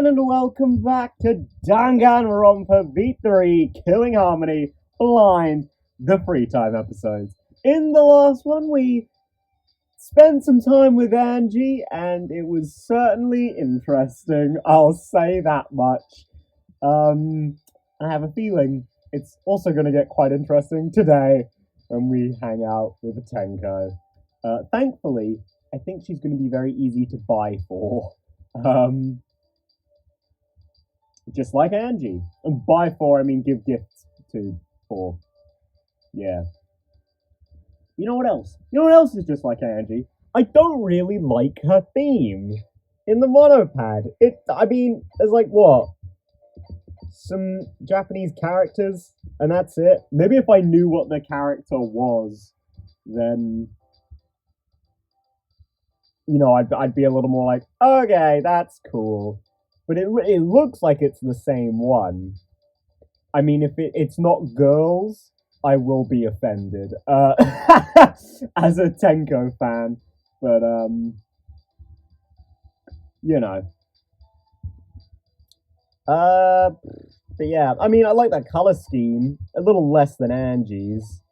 and welcome back to Danganronpa V3 Killing Harmony Blind, the free time episodes. In the last one, we spent some time with Angie, and it was certainly interesting. I'll say that much. I have a feeling it's also going to get quite interesting today when we hang out with Tenko. Thankfully, I think she's going to be very easy to buy for. Just like Angie. And buy for, I mean give gifts to for. Yeah. You know what else? You know what else is just like Angie? I don't really like her theme in the monopad. There's like what? Some Japanese characters, and that's it. Maybe if I knew what the character was, then I'd be a little more like, okay, that's cool. But it looks like it's the same one. I mean, if it's not girls, I will be offended. As a Tenko fan. But, you know. But yeah, I mean, I like that color scheme. A little less than Angie's.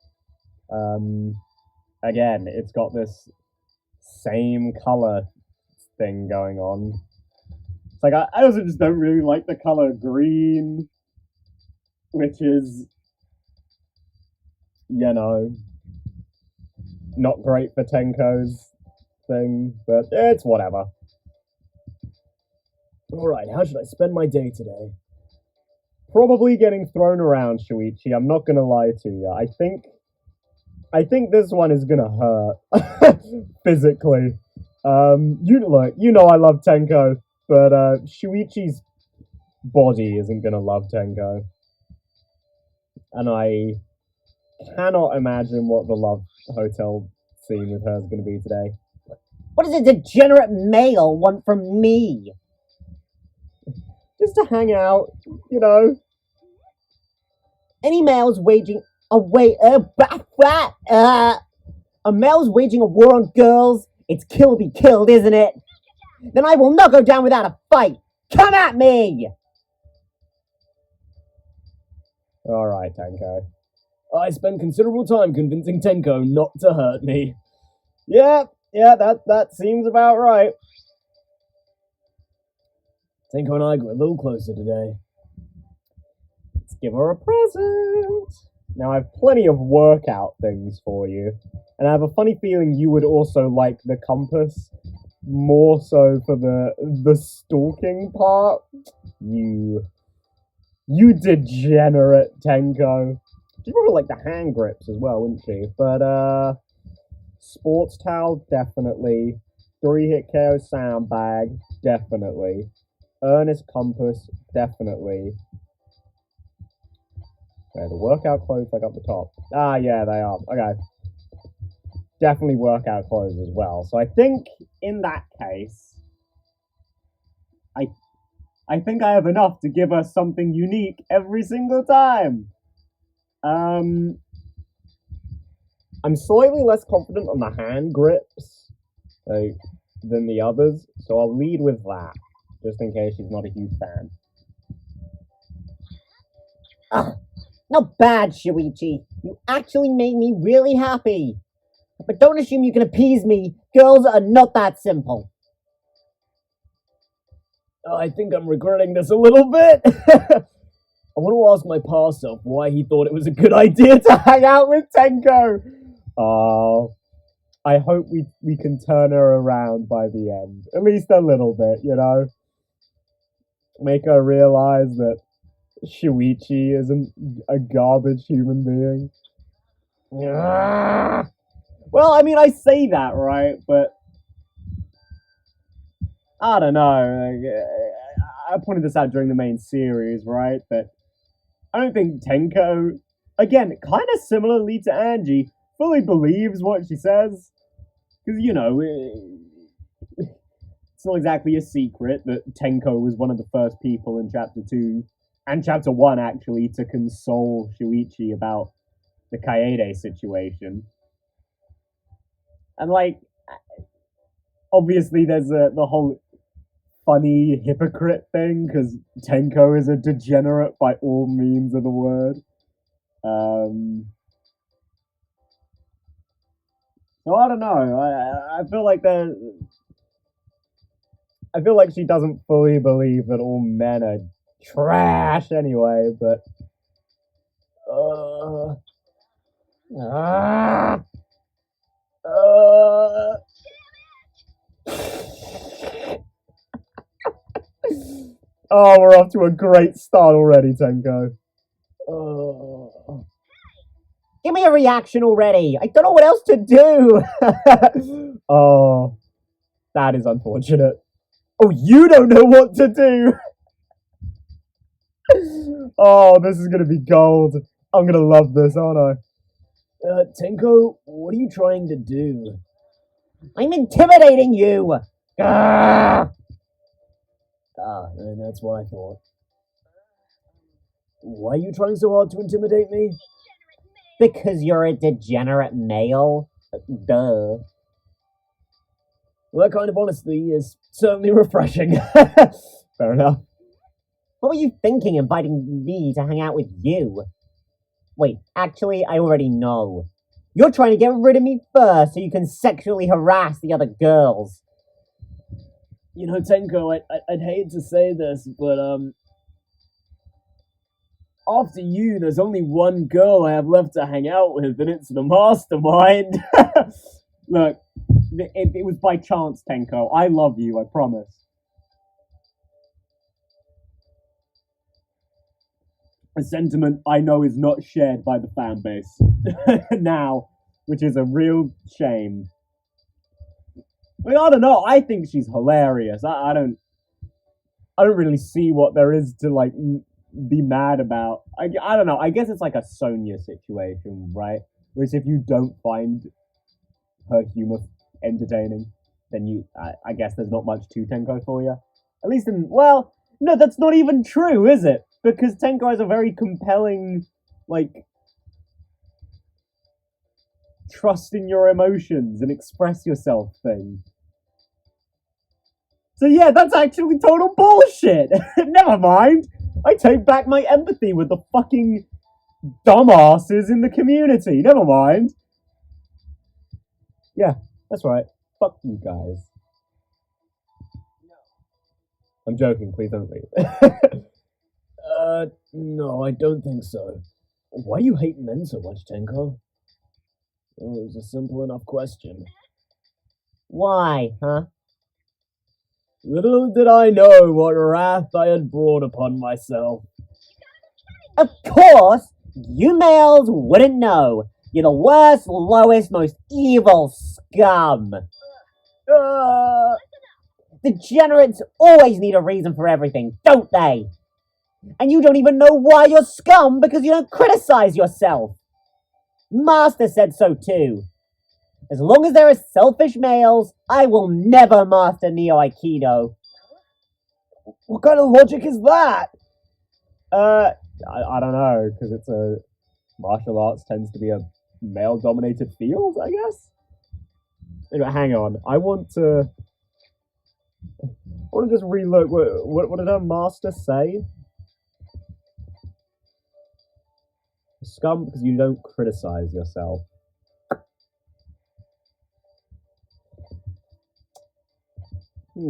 Again, it's got this same color thing going on. It's like, I also just don't really like the color green, which is, not great for Tenko's thing, but it's whatever. Alright, how should I spend my day today? Probably getting thrown around, Shuichi, I'm not gonna lie to you. I think this one is gonna hurt. Physically. You know I love Tenko, but Shuichi's body isn't gonna love Tenko. And I cannot imagine what the love hotel scene with her is gonna be today. What does a degenerate male want from me? Just to hang out, you know. Any male's waging a male's waging a war on girls. It's kill be killed, isn't it? Then I will not go down without a fight. Come at me! Alright, Tenko. I spent considerable time convincing Tenko not to hurt me. Yeah, that seems about right. Tenko and I grew a little closer today. Let's give her a present. Now, I have plenty of workout things for you. And I have a funny feeling you would also like the compass. More so for the stalking part. You degenerate, Tenko. She'd probably like the hand grips as well, wouldn't she? But, sports towel, definitely. 3-hit KO sandbag, definitely. Earnest compass, definitely. Okay, the workout clothes like up the top. Ah, yeah, they are. Okay. Definitely workout clothes as well. So I think in that case, I think I have enough to give us something unique every single time. I'm slightly less confident on the hand grips than the others, so I'll lead with that, just in case she's not a huge fan. Not bad, Shuichi. You actually made me really happy. But don't assume you can appease me. Girls are not that simple. I think I'm regretting this a little bit. I want to ask my past self why he thought it was a good idea to hang out with Tenko. I hope we can turn her around by the end. At least a little bit, you know? Make her realize that Shuichi isn't a garbage human being. Well, I mean, I say that, right? But I don't know. I pointed this out during the main series, right? That I don't think Tenko, again, kind of similarly to Angie, fully believes what she says. Because, it's not exactly a secret that Tenko was one of the first people in Chapter 2, and Chapter 1, actually, to console Shuichi about the Kaede situation. And, like, obviously there's the whole funny hypocrite thing because Tenko is a degenerate by all means of the word. So I don't know. I feel like I feel like she doesn't fully believe that all men are trash anyway, but uh, uh, oh, we're off to a great start already, Tenko. Give me a reaction already. I don't know what else to do. Oh, that is unfortunate. Oh, you don't know what to do. Oh, this is gonna be gold. I'm gonna love this, aren't I? Tenko, what are you trying to do? I'm intimidating you. Ah, that's what I thought. Why are you trying so hard to intimidate me? Because you're a degenerate male. Duh. Well, that kind of honesty is certainly refreshing. Fair enough. What were you thinking inviting me to hang out with you? Wait, actually, I already know. You're trying to get rid of me first so you can sexually harass the other girls. You know, Tenko, I'd hate to say this, but, after you, there's only one girl I have left to hang out with, and it's the mastermind. Look, it was by chance, Tenko. I love you, I promise. A sentiment I know is not shared by the fan base now, which is a real shame. I mean, I don't know. I think she's hilarious. I don't really see what there is to like be mad about. I don't know. I guess it's like a Sonya situation, right? Whereas if you don't find her humor entertaining, then I guess there's not much to Tenko for you. At least well, no, that's not even true, is it? Because Tenko has a very compelling, like, trust in your emotions and express yourself thing. So yeah, that's actually total bullshit. Never mind. I take back my empathy with the fucking dumbasses in the community. Never mind. Yeah, that's right. Fuck you guys. I'm joking, please don't leave. No, I don't think so. Why do you hate men so much, Tenko? Oh, it was a simple enough question. Why, huh? Little did I know what wrath I had brought upon myself. Of course, you males wouldn't know. You're the worst, lowest, most evil scum. Degenerates always need a reason for everything, don't they? And you don't even know why you're scum because you don't criticize yourself. Master said so too. As long as there are selfish males, I will never master Neo Aikido. What kind of logic is that? I don't know, because it's a martial arts tends to be a male-dominated field, I guess. Anyway, hang on. I want to just relook. What did our master say? Scum because you don't criticize yourself. I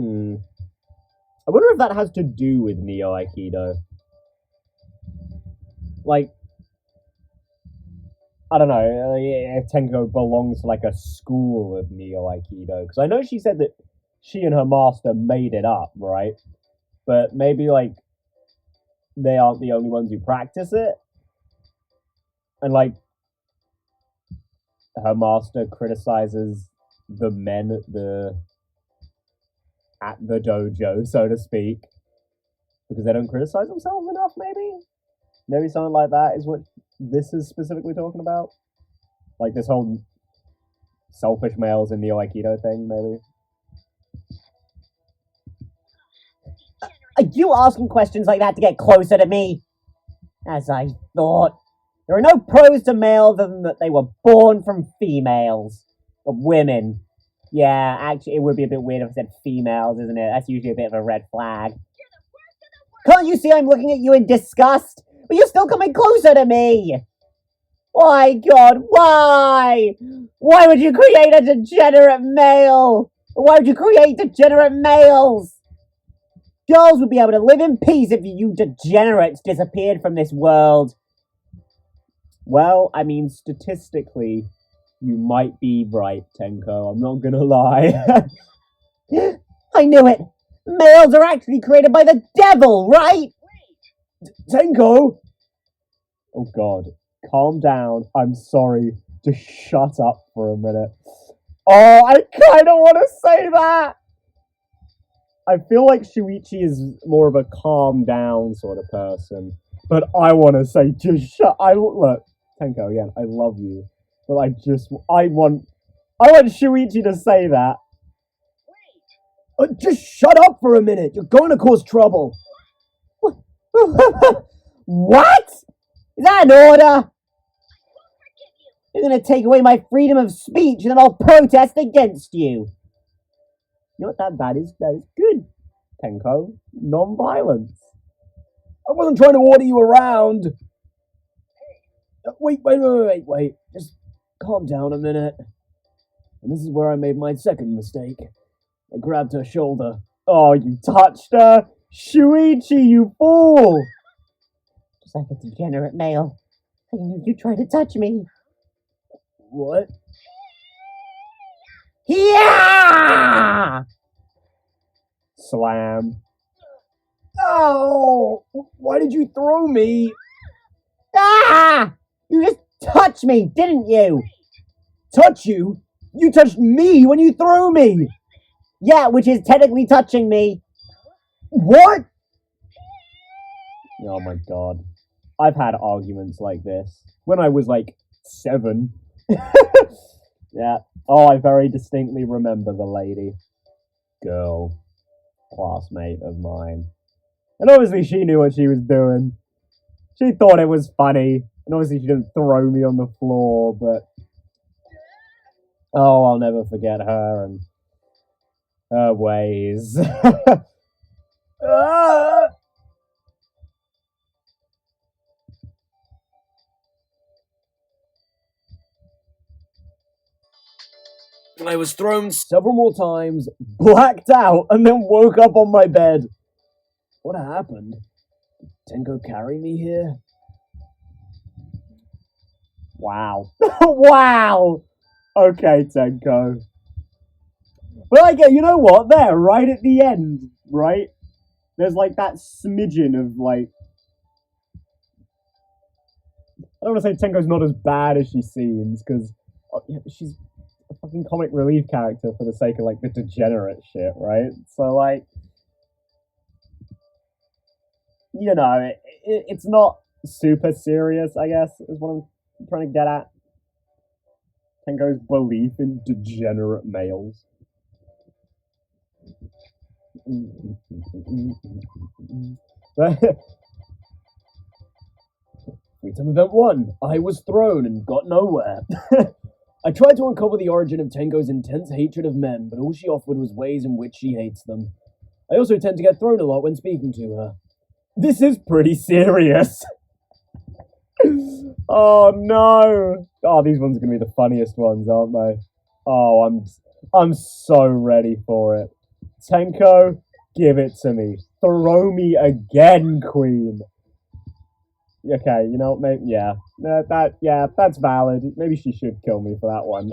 wonder if that has to do with Neo Aikido. Like, I don't know if Tenko belongs to like a school of Neo Aikido. Because I know she said that she and her master made it up, right? But maybe like they aren't the only ones who practice it. And like her master criticizes the men at the dojo, so to speak, because they don't criticize themselves enough, maybe something like that is what this is specifically talking about, like this whole selfish males in Neo Aikido thing, maybe. Are you asking questions like that to get closer to me? As I thought. There are no pros to males other than that they were born from females. Of women. Yeah, actually, it would be a bit weird if I said females, isn't it? That's usually a bit of a red flag. Can't you see I'm looking at you in disgust? But you're still coming closer to me! Why, God, why? Why would you create a degenerate male? Why would you create degenerate males? Girls would be able to live in peace if you degenerates disappeared from this world. Well, I mean, statistically, you might be right, Tenko. I'm not gonna lie. I knew it! Males are actually created by the devil, right? Tenko! Oh, God. Calm down. I'm sorry. Just shut up for a minute. Oh, I kind of want to say that. I feel like Shuichi is more of a calm down sort of person, but I want to say just shut. Look, Tenko. Yeah, I love you, but I want Shuichi to say that. Just shut up for a minute. You're going to cause trouble. What? Is that an order? You're going to take away my freedom of speech, and then I'll protest against you. You know what that is? That is good, Tenko. Non-violence. I wasn't trying to order you around. Wait. Just calm down a minute. And this is where I made my second mistake. I grabbed her shoulder. Oh, you touched her? Shuichi, you fool! Just like a degenerate male. I knew you tried to touch me. What? Yeah! Slam. Oh! Why did you throw me? Ah! You just touched me, didn't you? Touch you? You touched me when you threw me! Yeah, which is technically touching me. What? Oh my God. I've had arguments like this when I was like 7. Yeah. Oh, I very distinctly remember the lady. Girl. Classmate of mine. And obviously she knew what she was doing. She thought it was funny. And obviously she didn't throw me on the floor, but... Oh, I'll never forget her and her ways. Ah! I was thrown several more times, blacked out, and then woke up on my bed. What happened? Did Tenko carry me here? Wow. Wow! Okay, Tenko. But I get, you know what? There, right at the end, right? There's like that smidgen of like... I don't want to say Tenko's not as bad as she seems, because she's a fucking comic relief character for the sake of like the degenerate shit, right? So like, you know, it's not super serious, I guess, is what I'm trying to get at. Tenko's belief in degenerate males. Freedom Event 1. I was thrown and got nowhere. I tried to uncover the origin of Tenko's intense hatred of men, but all she offered was ways in which she hates them. I also tend to get thrown a lot when speaking to her. This is pretty serious. Oh no! Oh, these ones are gonna be the funniest ones, aren't they? Oh, I'm so ready for it. Tenko, give it to me. Throw me again, Queen. Okay, you know, maybe yeah, that's valid. Maybe she should kill me for that one.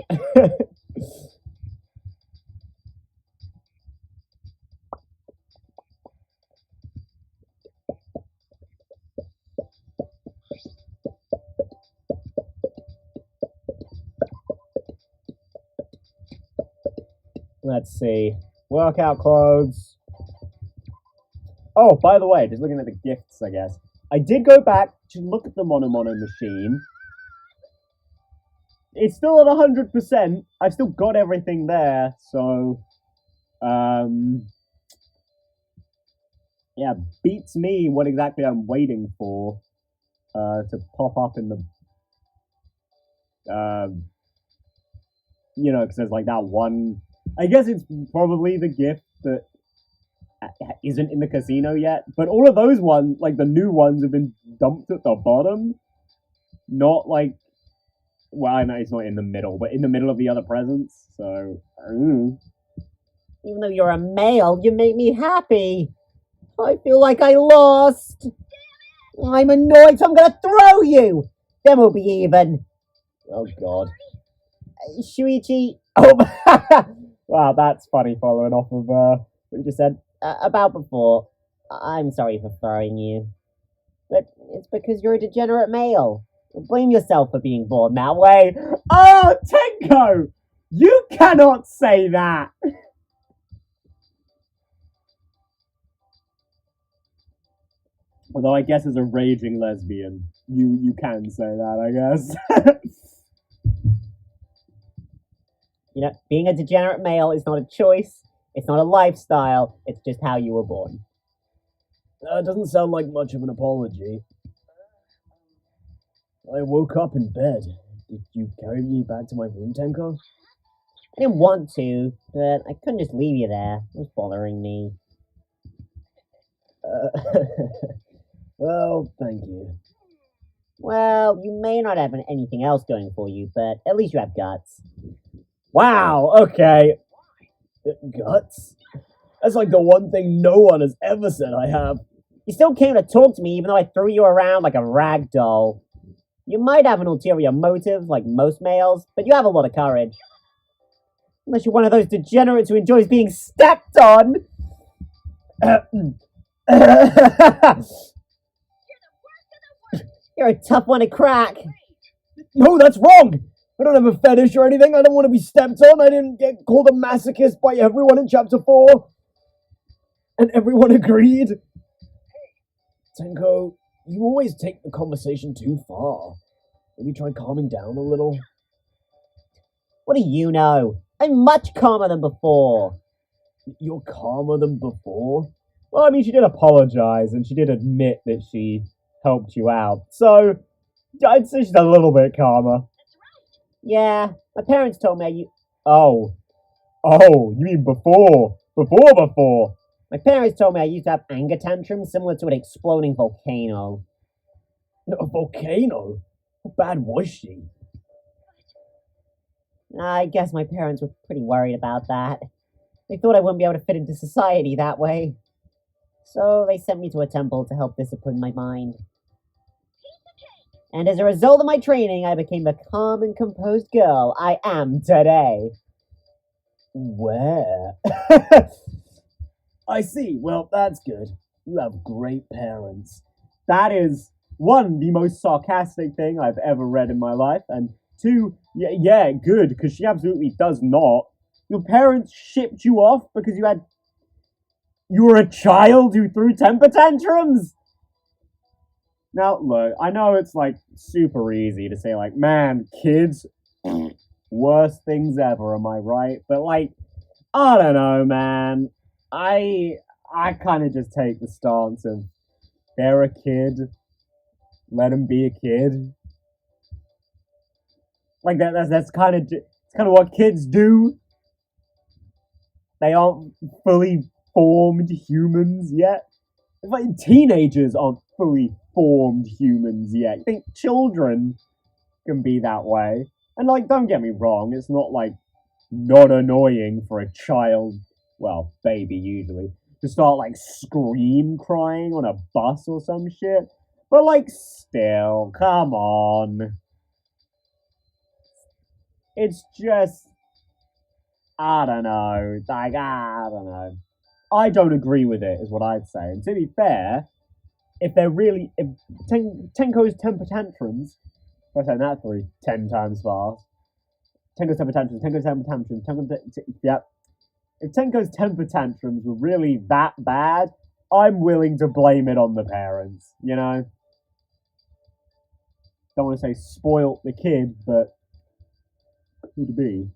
Let's see. Workout clothes. Oh, by the way, just looking at the gifts, I guess. I did go back to look at the Mono machine. It's still at 100%. I've still got everything there, so... Yeah, beats me what exactly I'm waiting for to pop up in the... you know, because there's like that one I guess it's probably the gift that isn't in the casino yet. But all of those ones, like the new ones, have been dumped at the bottom. Not like, well, I know it's not in the middle, but in the middle of the other presents. So, Even though you're a male, you make me happy. I feel like I lost. I'm annoyed, so I'm gonna throw you. Then we'll be even. oh god. Shuichi. Oh, wow, that's funny. Following off of what you just said. About before. I'm sorry for throwing you. But it's because you're a degenerate male. Blame yourself for being born that way. Oh, Tenko, you cannot say that. Although I guess as a raging lesbian, you can say that, I guess. You know, being a degenerate male is not a choice, it's not a lifestyle, it's just how you were born. That doesn't sound like much of an apology. I woke up in bed. Did you carry me back to my room, Tenko? I didn't want to, but I couldn't just leave you there. It was bothering me. Well, thank you. Well, you may not have anything else going for you, but at least you have guts. Wow, okay. Guts? That's like the one thing no one has ever said I have. You still came to talk to me even though I threw you around like a rag doll. You might have an ulterior motive, like most males, but you have a lot of courage. Unless you're one of those degenerates who enjoys being stepped on. You're a tough one to crack. No, that's wrong! I don't have a fetish or anything. I don't want to be stepped on. I didn't get called a masochist by everyone in chapter 4. And everyone agreed. Tenko, you always take the conversation too far. Maybe try calming down a little. What do you know? I'm much calmer than before. You're calmer than before? Well, I mean, she did apologize, and she did admit that she helped you out. So, I'd say she's a little bit calmer. Yeah, my parents told me Oh, you mean before? Before? My parents told me I used to have anger tantrums similar to an exploding volcano. A volcano? How bad was she? I guess my parents were pretty worried about that. They thought I wouldn't be able to fit into society that way. So they sent me to a temple to help discipline my mind. And as a result of my training, I became the calm and composed girl I am today. Where? I see. Well, that's good. You have great parents. That is, one, the most sarcastic thing I've ever read in my life, and two, yeah, good, because she absolutely does not. Your parents shipped you off because you were a child who threw temper tantrums? Now, look, I know it's like super easy to say, like, man, kids, worst things ever, am I right? But like, I don't know, man. I kind of just take the stance of they're a kid, let them be a kid. Like that's kind of what kids do. They aren't fully formed humans yet. It's like teenagers aren't fully formed humans yet. You think children can be that way? And like, don't get me wrong, it's not like not annoying for a child, well, baby usually, to start like scream crying on a bus or some shit. But like, still, come on. It's just, I don't know. Like, I don't know. I don't agree with it, is what I'd say. And to be fair, if Tenko's temper tantrums, if I say that through 10 times fast, Tenko's temper tantrums, yep. If Tenko's temper tantrums were really that bad, I'm willing to blame it on the parents, you know? Don't want to say spoilt the kid, but could be.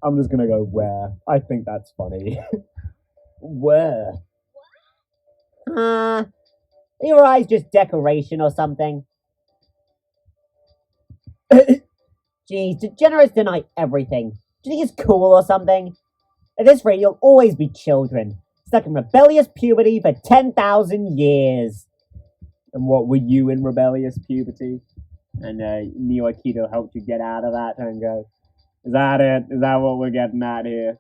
I'm just gonna go where. I think that's funny. Where? Your eyes just decoration or something? Jeez, degenerates deny everything. Do you think it's cool or something? At this rate, you'll always be children, stuck in rebellious puberty for 10,000 years. And what, were you in rebellious puberty? And Neo Aikido helped you get out of that, Tenko? Is that it? Is that what we're getting at here?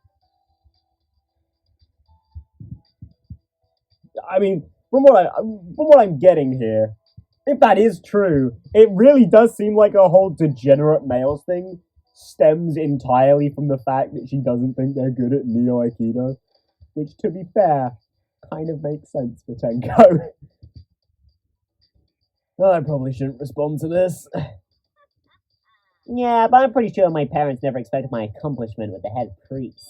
I mean, from what I'm getting here, if that is true, it really does seem like a whole degenerate males thing stems entirely from the fact that she doesn't think they're good at Neo Aikido, which, to be fair, kind of makes sense for Tenko. Well, I probably shouldn't respond to this. Yeah, but I'm pretty sure my parents never expected my accomplishment with the head priest.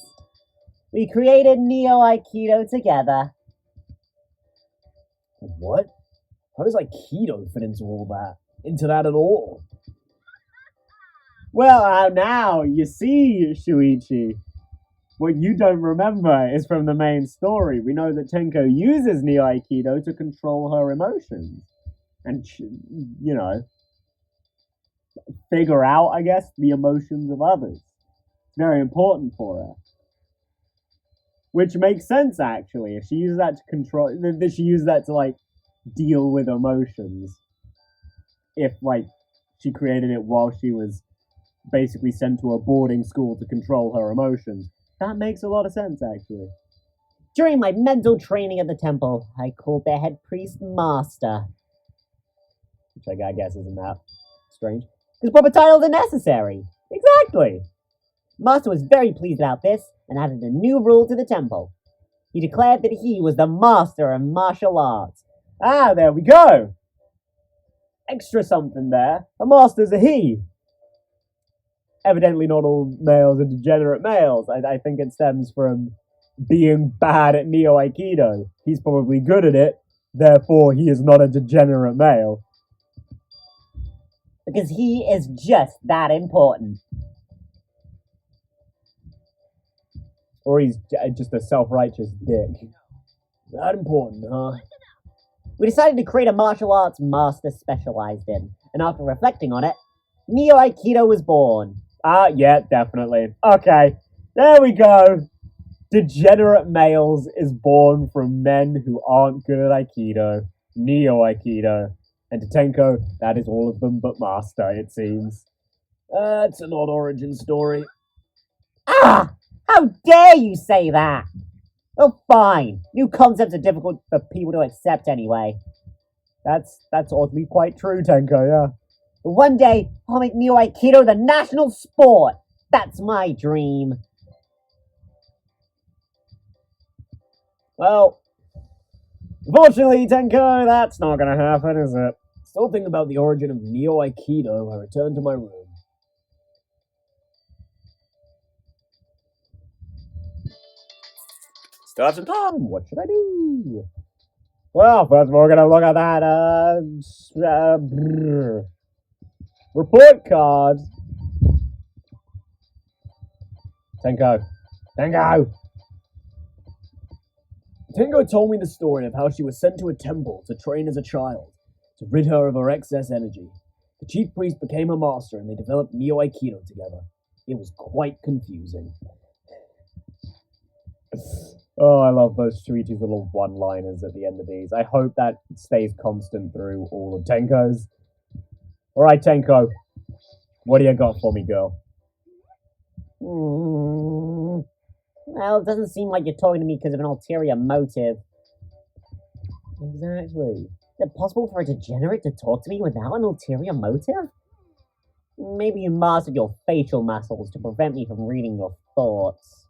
We created Neo Aikido together. What? How does Aikido fit into all that? Into that at all? Well, now, you see, Shuichi. What you don't remember is from the main story. We know that Tenko uses Neo Aikido to control her emotions. And, figure out, I guess, the emotions of others. It's very important for her. Which makes sense, actually. If she uses that to control, if she uses that to, deal with emotions. If, she created it while she was basically sent to a boarding school to control her emotions. That makes a lot of sense, actually. During my mental training at the temple, I called their head priest Master. Which I guess isn't that strange. Because proper titles are necessary. Exactly. Master was very pleased about this and added a new rule to the temple. He declared that he was the master of martial arts. Ah, there we go. Extra something there. A master's a he. Evidently not all males are degenerate males. I think it stems from being bad at Neo Aikido. He's probably good at it, therefore he is not a degenerate male. Because he is just that important. Or he's just a self-righteous dick. That important, huh? We decided to create a martial arts Master specialized in, and after reflecting on it, Neo Aikido was born. Yeah, definitely. Okay, there we go. Degenerate males is born from men who aren't good at Aikido. Neo Aikido. And to Tenko, that is all of them but Master, it seems. It's an odd origin story. Ah! How dare you say that? Oh, fine. New concepts are difficult for people to accept anyway. That's oddly quite true, Tenko, yeah. But one day, I'll make Neo Aikido the national sport. That's my dream. Well, unfortunately, Tenko, that's not gonna happen, is it? Still thinking about the origin of Neo Aikido, I return to my room. Still have some time. What should I do? Well, first of all, we're gonna look at that report card. Tenko. Tenko told me the story of how she was sent to a temple to train as a child, to rid her of her excess energy. The chief priest became a master and they developed Neo Aikido together. It was quite confusing. Oh, I love those Shuichi's little one-liners at the end of these. I hope that stays constant through all of Tenko's. Alright, Tenko. What do you got for me, girl? Well, it doesn't seem like you're talking to me because of an ulterior motive. Exactly. Is it possible for a degenerate to talk to me without an ulterior motive? Maybe you mastered your facial muscles to prevent me from reading your thoughts.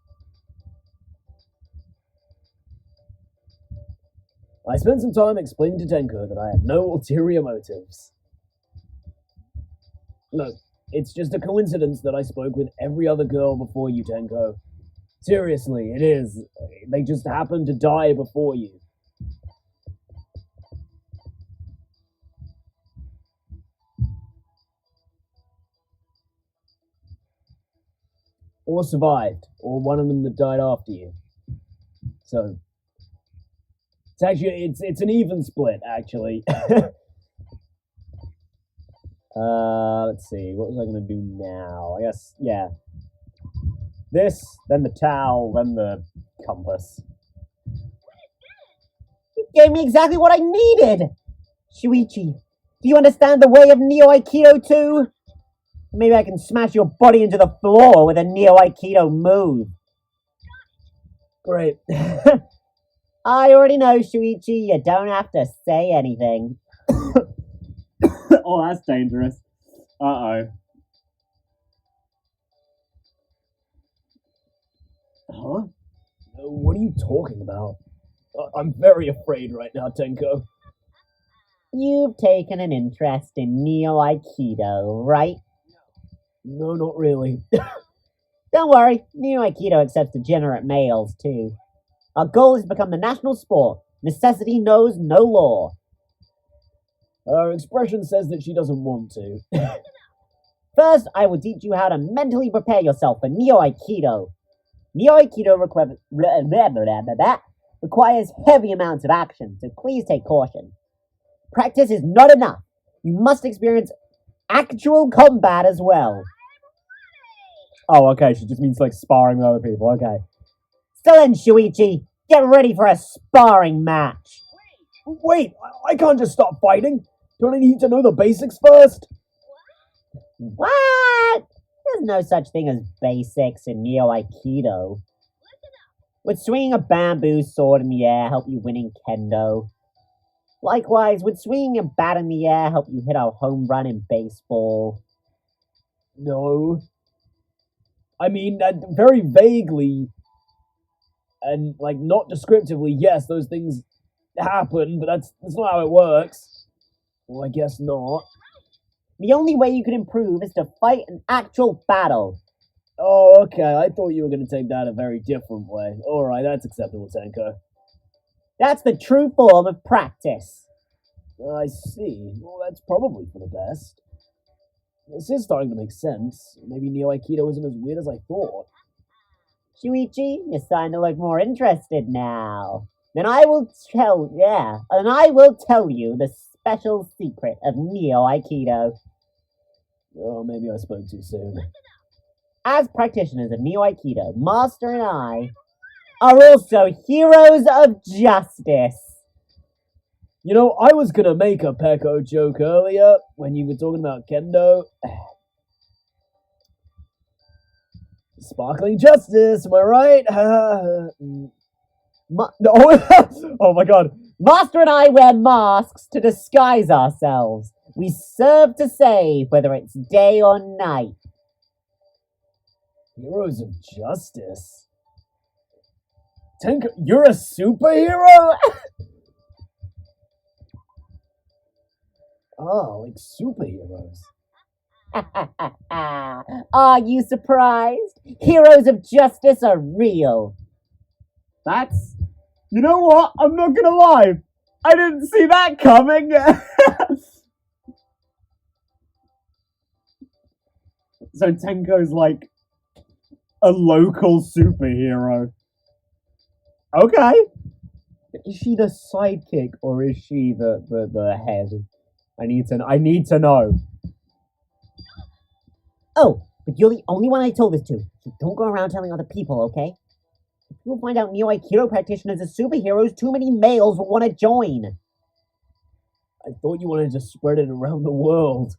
I spent some time explaining to Tenko that I had no ulterior motives. Look, it's just a coincidence that I spoke with every other girl before you, Tenko. Seriously, it is. They just happened to die before you. Or survived, or one of them that died after you. So, it's actually, it's an even split, actually. Let's see, what was I gonna do now? I guess, yeah. This, then the towel, then the compass. You gave me exactly what I needed! Shuichi, do you understand the way of Neo Aikido too? Maybe I can smash your body into the floor with a Neo Aikido move. Great. I already know, Shuichi. You don't have to say anything. Oh, that's dangerous. Uh-oh. Huh? What are you talking about? I'm very afraid right now, Tenko. You've taken an interest in Neo Aikido, right? No, not really. Don't worry, Neo Aikido accepts degenerate males too. Our goal is to become the national sport. Necessity knows no law. Her expression says that she doesn't want to. First, I will teach you how to mentally prepare yourself for Neo Aikido. Neo Aikido requires heavy amounts of action, so please take caution. Practice is not enough. You must experience actual combat as well. Oh, okay, she just means like sparring with other people, okay. So then, Shuichi, get ready for a sparring match. Wait, I can't just start fighting. Don't I need to know the basics first? What? There's no such thing as basics in Neo Aikido. Would swinging a bamboo sword in the air help you win in Kendo? Likewise, would swinging a bat in the air help you hit a home run in baseball? No. I mean, very vaguely, and like not descriptively, yes, those things happen, but that's not how it works. Well, I guess not. The only way you can improve is to fight an actual battle. Oh, okay, I thought you were going to take that a very different way. Alright, that's acceptable, Tenko. That's the true form of practice. I see. Well, that's probably for the best. This is starting to make sense. Maybe Neo Aikido isn't as weird as I thought. Shuichi, you're starting to look more interested now. Then I will tell you the special secret of Neo Aikido. Oh, maybe I spoke too soon. As practitioners of Neo Aikido, Master and I are also heroes of justice. You know, I was gonna make a Peko joke earlier when you were talking about Kendo. Sparkling justice, am I right? Oh my god. Master and I wear masks to disguise ourselves. We serve to save, whether it's day or night. Heroes of justice? Tenko, you're a superhero? Oh, like superheroes. Are you surprised? Heroes of justice are real. That's... You know what? I'm not gonna lie. I didn't see that coming. So Tenko's like a local superhero. Okay. Is she the sidekick or is she the head? I need to know. Oh, but you're the only one I told this to. So don't go around telling other people, okay? If people find out Neo Aikido practitioners are superheroes, too many males will want to join. I thought you wanted to spread it around the world.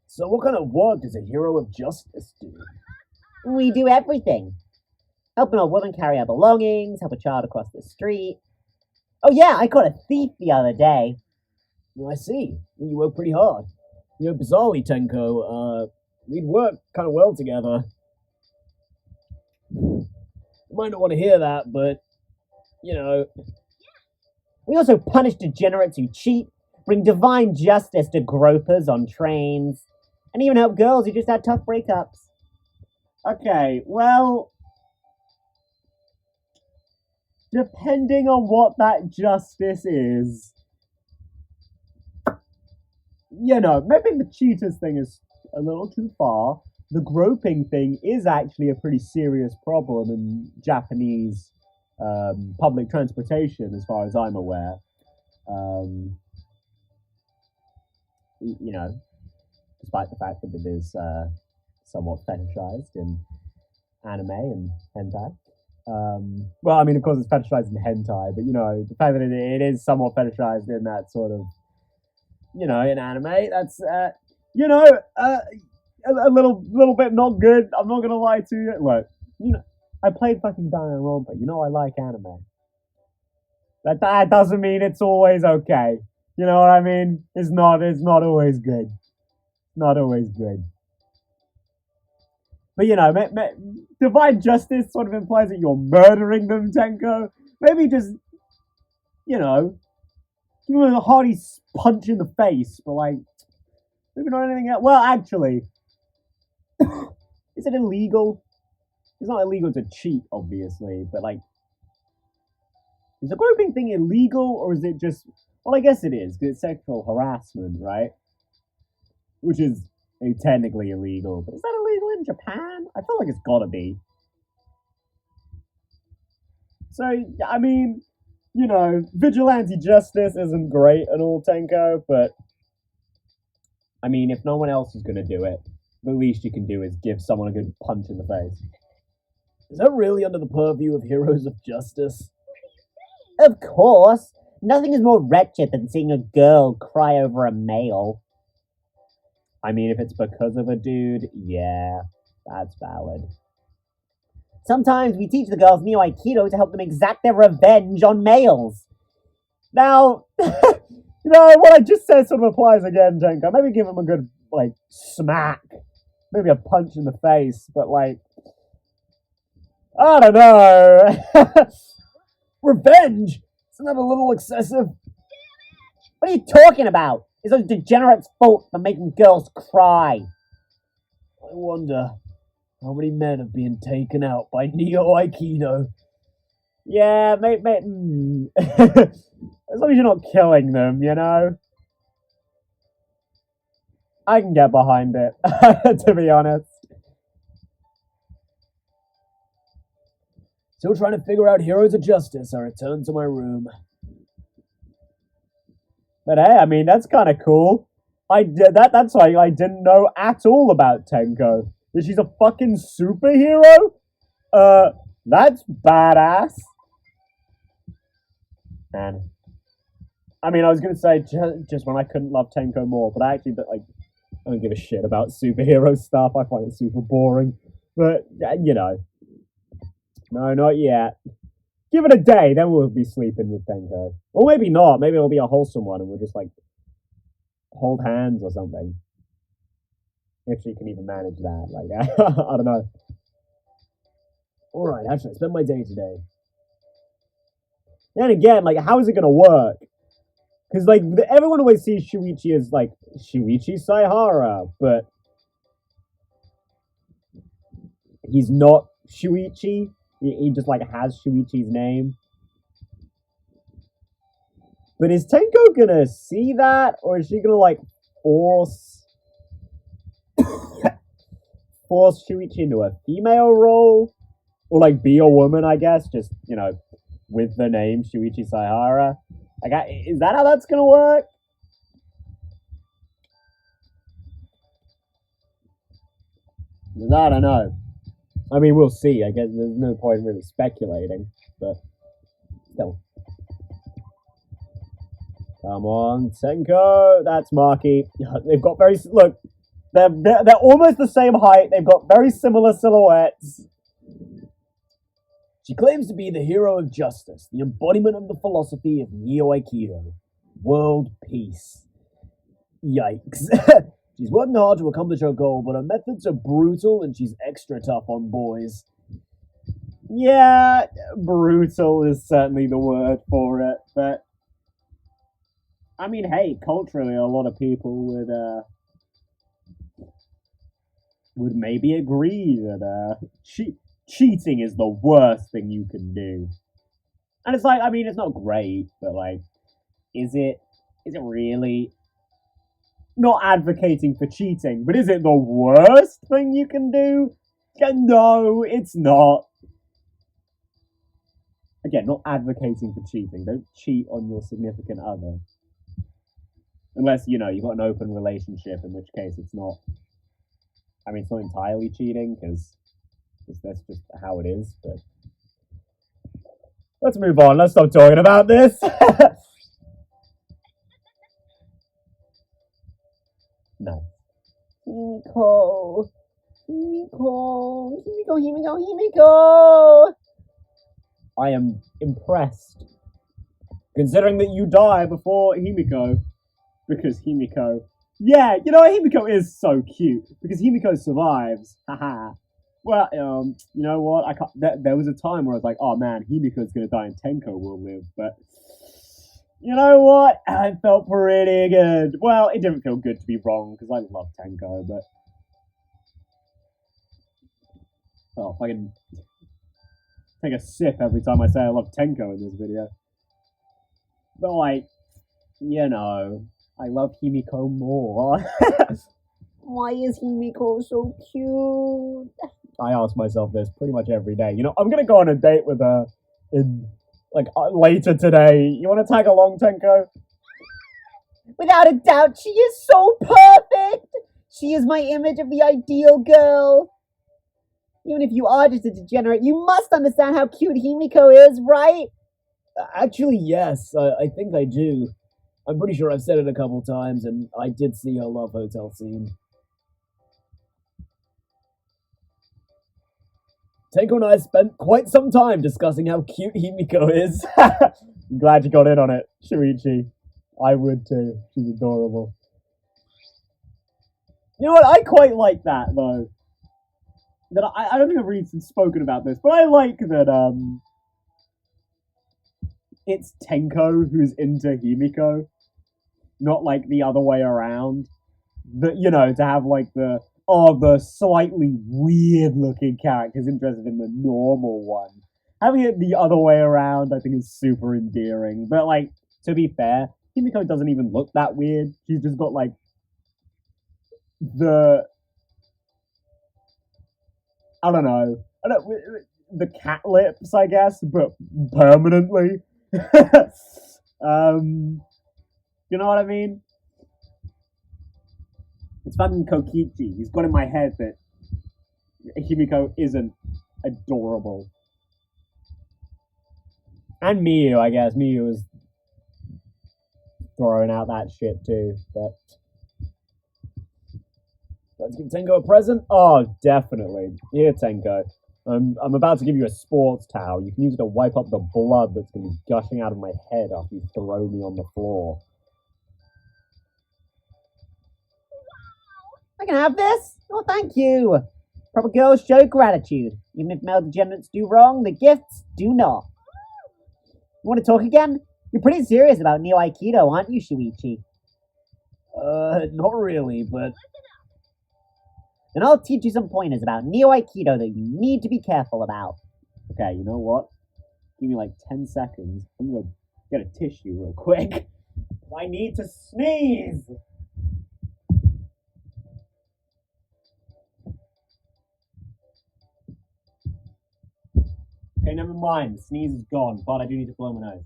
So what kind of work does a hero of justice do? We do everything. Help an old woman carry her belongings, help a child across the street. Oh yeah, I caught a thief the other day. Well, I see. You work pretty hard. You know, bizarrely, Tenko, we'd work kind of well together. You might not want to hear that, but, you know. We also punish degenerates who cheat, bring divine justice to gropers on trains, and even help girls who just had tough breakups. Okay, well, depending on what that justice is, you know, maybe the cheaters thing is a little too far. The groping thing is actually a pretty serious problem in Japanese public transportation, as far as I'm aware. You know, despite the fact that it is somewhat fetishized in anime and hentai. Well, I mean, of course, it's fetishized in hentai, but you know, the fact that it is somewhat fetishized in that sort of, you know, in anime, that's, you know, a little bit not good. I'm not gonna lie to you. Look, you know, I played fucking Danganronpa. You know, I like anime. That doesn't mean it's always okay. You know what I mean? It's not. It's not always good. Not always good. But you know, divine justice sort of implies that you're murdering them, Tenko. Maybe just, you know, give them a hearty punch in the face, but like, maybe not anything else. Well, actually, is it illegal? It's not illegal to cheat, obviously, but like, is the groping thing illegal, or is it just? Well, I guess it is because it's sexual harassment, right? Which is technically illegal, but is that illegal in Japan? I feel like it's gotta be. So, I mean, you know, vigilante justice isn't great and all, Tenko, but I mean, if no one else is gonna do it, the least you can do is give someone a good punch in the face. Is that really under the purview of heroes of justice? Of course. Nothing is more wretched than seeing a girl cry over a male. I mean, if it's because of a dude, yeah, that's valid. Sometimes we teach the girls Neo Aikido to help them exact their revenge on males. Now, you know, what I just said sort of applies again, Tenko. Maybe give him a good, like, smack. Maybe a punch in the face, but, like, I don't know. Revenge? Isn't that a little excessive? What are you talking about? It's those degenerates' fault for making girls cry. I wonder how many men have been taken out by Neo Aikido. Yeah, mate. As long as you're not killing them, you know? I can get behind it, to be honest. Still trying to figure out heroes of justice. I return to my room. But hey, I mean, that's kind of cool. That's why I didn't know at all about Tenko. That she's a fucking superhero? That's badass. Man. I mean, I was gonna say just when I couldn't love Tenko more, but I actually, like, I don't give a shit about superhero stuff. I find it super boring. But, you know. No, not yet. Give it a day, then we'll be sleeping with Tenko. Or maybe not. Maybe it'll be a wholesome one and we'll just, like, hold hands or something. If she can even manage that. Like, I don't know. Alright, how should I spend my day today? Then again, like, how is it gonna work? Because, like, everyone always sees Shuichi as, like, Shuichi Saihara, but he's not Shuichi. He just, like, has Shuichi's name. But is Tenko gonna see that? Or is she gonna, like, force Shuichi into a female role? Or, like, be a woman, I guess? Just, you know, with the name Shuichi Saihara? Like, is that how that's gonna work? I don't know. I mean, we'll see. I guess there's no point really speculating, but still. Come on, Tenko. That's Maki. They've got look. They're almost the same height. They've got very similar silhouettes. She claims to be the hero of justice, the embodiment of the philosophy of Neo Aikido, world peace. Yikes. She's working hard to accomplish her goal, but her methods are brutal and she's extra tough on boys. Yeah, brutal is certainly the word for it, but I mean, hey, culturally, a lot of people would maybe agree that cheating is the worst thing you can do. And it's like, I mean, it's not great, but like, is it really? Not advocating for cheating, but is it the worst thing you can do? No, it's not. Again, not advocating for cheating. Don't cheat on your significant other. Unless, you know, you've got an open relationship, in which case it's not. I mean, it's not entirely cheating, because because that's just how it is. But let's move on. Let's stop talking about this. No. Himiko. Himiko. Himiko, Himiko, Himiko. I am impressed. Considering that you die before Himiko. Because Himiko. Yeah, you know what? Himiko is so cute. Because Himiko survives. Haha. Well, you know what? I can't. There was a time where I was like, oh man, Himiko's gonna die and Tenko will live. But you know what? I felt pretty good. Well, it didn't feel good to be wrong because I love Tenko, but oh, if I can take a sip every time I say I love Tenko in this video. But like, you know, I love Himiko more. Why is Himiko so cute? I ask myself this pretty much every day. You know, I'm gonna go on a date with her in like later today. You want to tag along, Tenko? Without a doubt, she is so perfect. She is my image of the ideal girl. Even if you are just a degenerate, you must understand how cute Himiko is, right? Actually, yes, I think I do. I'm pretty sure I've said it a couple times, and I did see her love hotel scene. Tenko and I spent quite some time discussing how cute Himiko is. I'm glad you got in on it, Shuichi. I would too. She's adorable. You know what? I quite like that, though. That I don't think I've really spoken about this, but I like that it's Tenko who's into Himiko, not like the other way around. That, you know, to have like the slightly weird looking characters interested in the normal one. Having it the other way around, I think, is super endearing. But like, to be fair, Himiko doesn't even look that weird. She's just got like the the cat lips, I guess, but permanently. You know what I mean? It's fucking Kokichi. He's got in my head that Himiko isn't adorable. And Miyu, I guess. Miyu was throwing out that shit too, but let's give Tenko a present. Oh, definitely. Here, Tenko. I'm about to give you a sports towel. You can use it to wipe up the blood that's going to be gushing out of my head after you throw me on the floor. I can have this? Oh, thank you. Proper girls show gratitude. Even if male degenerates do wrong, the gifts do not. You want to talk again? You're pretty serious about Neo Aikido, aren't you, Shuichi? Not really, but Then I'll teach you some pointers about Neo Aikido that you need to be careful about. Okay, you know what? Give me like 10 seconds. I'm gonna get a tissue real quick. I need to sneeze! Okay, never mind. The sneeze is gone, but I do need to blow my nose.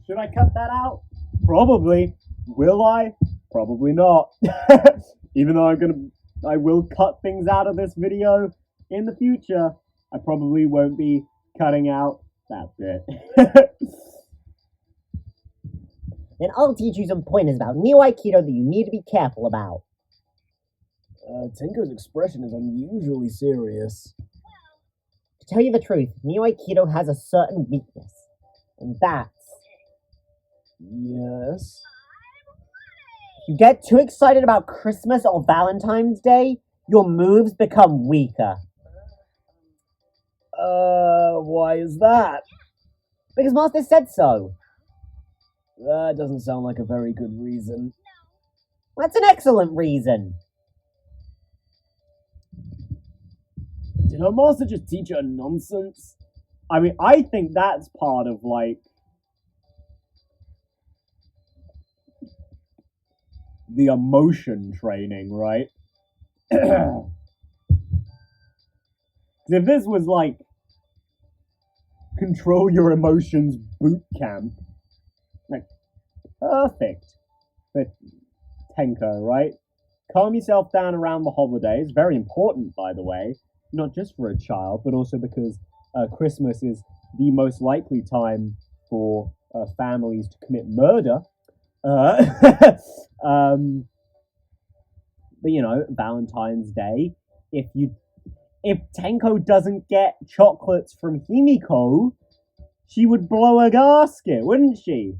Should I cut that out? Probably. Will I? Probably not. Even though I will cut things out of this video in the future, I probably won't be cutting out that bit. Then I'll teach you some pointers about Neo Aikido that you need to be careful about. Tenko's expression is unusually serious. To tell you the truth, Neo Aikido has a certain weakness. And that's Yes? if you get too excited about Christmas or Valentine's Day, your moves become weaker. Why is that? Because Master said so. That doesn't sound like a very good reason. That's an excellent reason. Did her master just teach her nonsense? I mean, I think that's part of, like, the emotion training, right? If this was like control your emotions boot camp, like perfect for Tenko, right? Calm yourself down around the holidays. Very important, by the way, not just for a child, but also because Christmas is the most likely time for families to commit murder. But you know, Valentine's Day. If Tenko doesn't get chocolates from Himiko, she would blow a gasket, wouldn't she?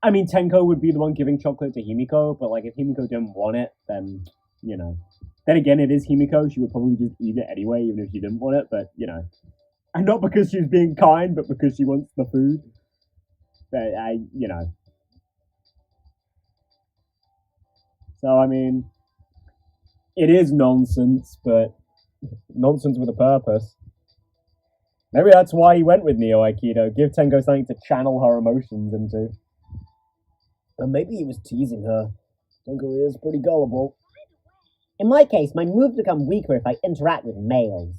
I mean, Tenko would be the one giving chocolate to Himiko, but like if Himiko didn't want it, then you know. Then again, it is Himiko. She would probably just eat it anyway, even if she didn't want it. But you know, and not because she's being kind, but because she wants the food. But you know. So I mean, it is nonsense, but nonsense with a purpose. Maybe that's why he went with Neo Aikido. Give Tenko something to channel her emotions into. And maybe he was teasing her. Tenko is pretty gullible. In my case, my moves become weaker if I interact with males.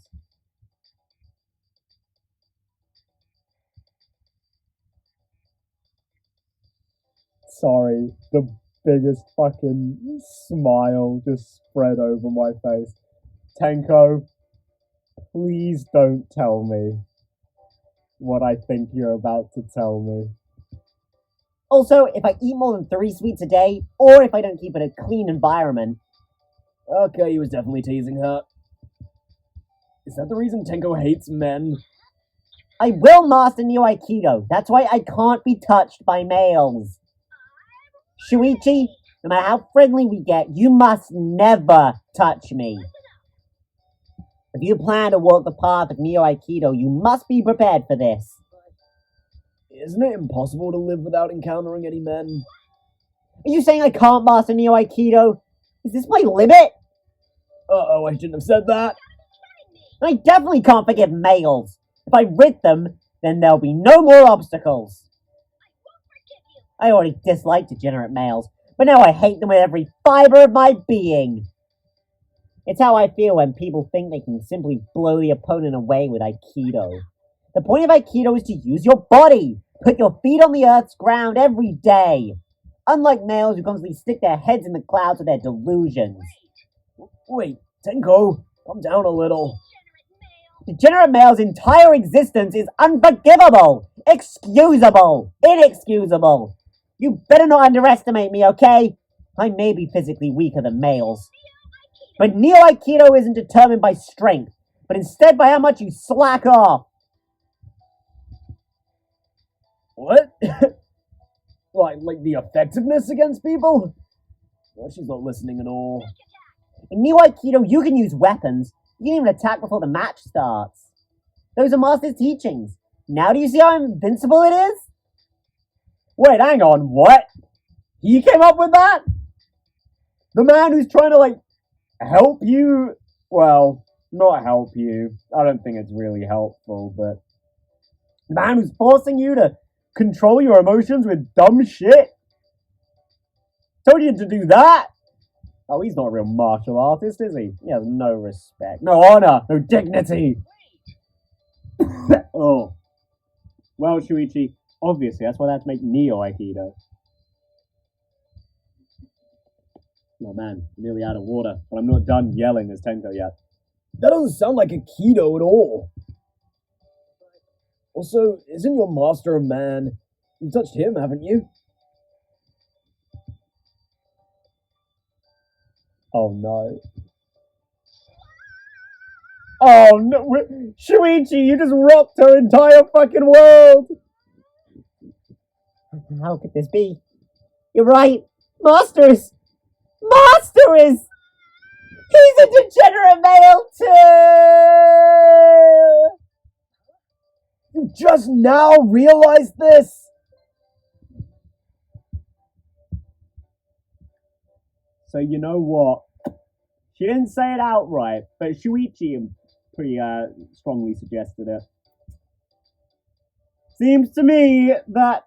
Sorry, the biggest fucking smile just spread over my face. Tenko, please don't tell me what I think you're about to tell me. Also, if I eat more than 3 sweets a day, or if I don't keep it a clean environment. Okay, he was definitely teasing her. Is that the reason Tenko hates men? I will master Neo Aikido. That's why I can't be touched by males. Shuichi, no matter how friendly we get, you must never touch me. If you plan to walk the path of Neo Aikido, you must be prepared for this. Isn't it impossible to live without encountering any men? Are you saying I can't master Neo Aikido? Is this my limit? Uh-oh, I shouldn't have said that. I definitely can't forgive males. If I rid them, then there'll be no more obstacles. I already dislike degenerate males, but now I hate them with every fiber of my being. It's how I feel when people think they can simply blow the opponent away with Aikido. The point of Aikido is to use your body. Put your feet on the earth's ground every day. Unlike males who constantly stick their heads in the clouds with their delusions. Wait, Tenko, calm down a little. Degenerate male's entire existence is unforgivable, excusable, inexcusable. You better not underestimate me, okay? I may be physically weaker than males. But Neo Aikido isn't determined by strength, but instead by how much you slack off. What? like the effectiveness against people? Well, she's not listening at all. In Neo Aikido, you can use weapons. You can even attack before the match starts. Those are Master's teachings. Now do you see how invincible it is? Wait, hang on, what? He came up with that? The man who's trying to, like, help you? Well, not help you. I don't think it's really helpful, but the man who's forcing you to control your emotions with dumb shit? Told you to do that? Oh, he's not a real martial artist, is he? He has no respect, no honor, no dignity. Oh. Well, Shuichi, obviously, that's why they have to make Neo Aikido. Oh man, I'm nearly out of water, but I'm not done yelling as Tenko yet. That doesn't sound like Aikido at all. Also, isn't your master a man? You've touched him, haven't you? Oh no. Oh no, Shuichi, you just rocked her entire fucking world! How could this be? You're right. Master is... He's a degenerate male too! You just now realized this? So you know what? She didn't say it outright, but Shuichi pretty strongly suggested it. Seems to me that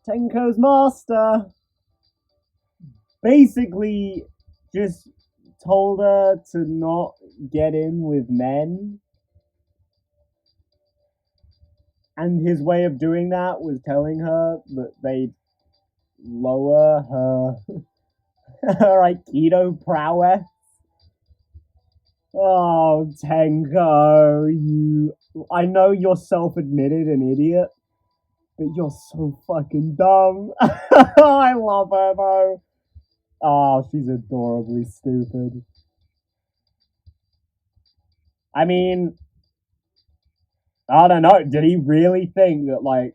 Tenko's master basically just told her to not get in with men. And his way of doing that was telling her that they'd lower her her Aikido prowess. Oh, Tenko, I know you're self-admitted an idiot, but you're so fucking dumb. I love her, though. Oh, she's adorably stupid. I mean, I don't know. Did he really think that, like...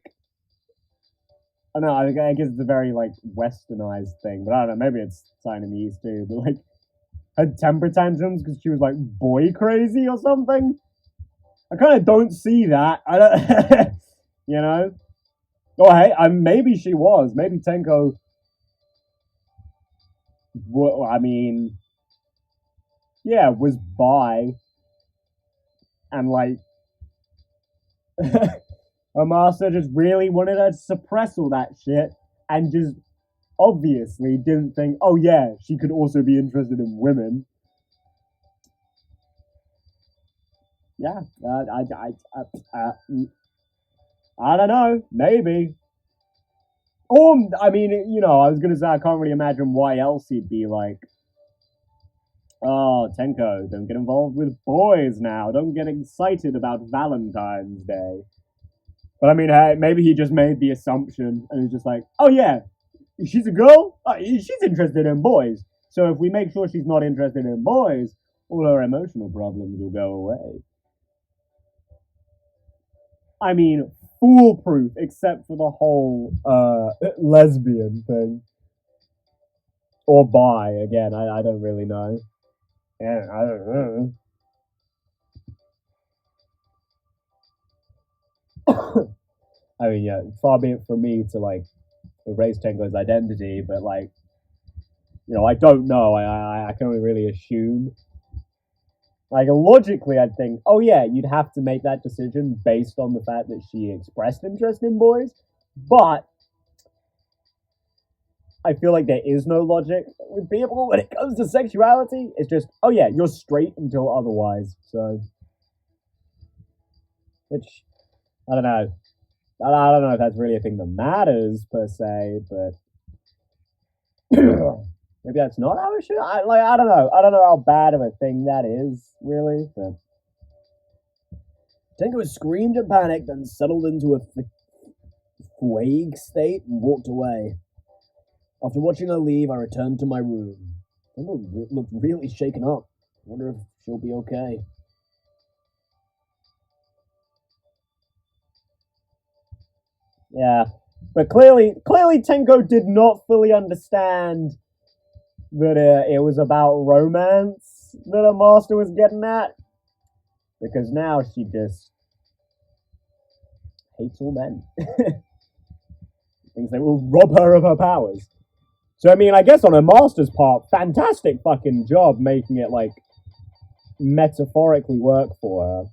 I don't know, I guess it's a very, like, westernized thing, but I don't know, maybe it's sign in the East, too, but, like, her temper tantrums because she was, like, boy crazy or something? I kind of don't see that. I don't... you know? Oh, hey, maybe she was. Maybe Tenko... Well, I mean... Yeah, was bi. And, like... her master just really wanted her to suppress all that shit and just obviously didn't think, oh yeah, she could also be interested in women. Yeah, I don't know, maybe. Or, I mean, you know, I was gonna say I can't really imagine why else he'd be like, oh, Tenko, don't get involved with boys now, don't get excited about Valentine's Day. But I mean, hey, maybe he just made the assumption and he's just like, oh yeah, she's a girl? She's interested in boys. So if we make sure she's not interested in boys, all her emotional problems will go away. I mean, foolproof, except for the whole lesbian thing. Or bi, again, I don't really know. Yeah, I don't know. I mean, yeah, far be it from me to, like, erase Tenko's identity, but, like, you know, I don't know. I can only really assume. Like, logically, I'd think, oh yeah, you'd have to make that decision based on the fact that she expressed interest in boys, but I feel like there is no logic with people when it comes to sexuality. It's just, oh yeah, you're straight until otherwise, so... Which, I don't know. I don't know if that's really a thing that matters, per se, but... maybe that's not how it should... I don't know. I don't know how bad of a thing that is, really, but... Tenko screamed and panicked and settled into a vague state and walked away. After watching her leave, I returned to my room. Tenko looked really shaken up. I wonder if she'll be okay. Yeah, but clearly Tenko did not fully understand that it was about romance that her master was getting at, because now she just hates all men. Thinks they will rob her of her powers. So I mean, I guess on her master's part, fantastic fucking job making it, like, metaphorically work for her.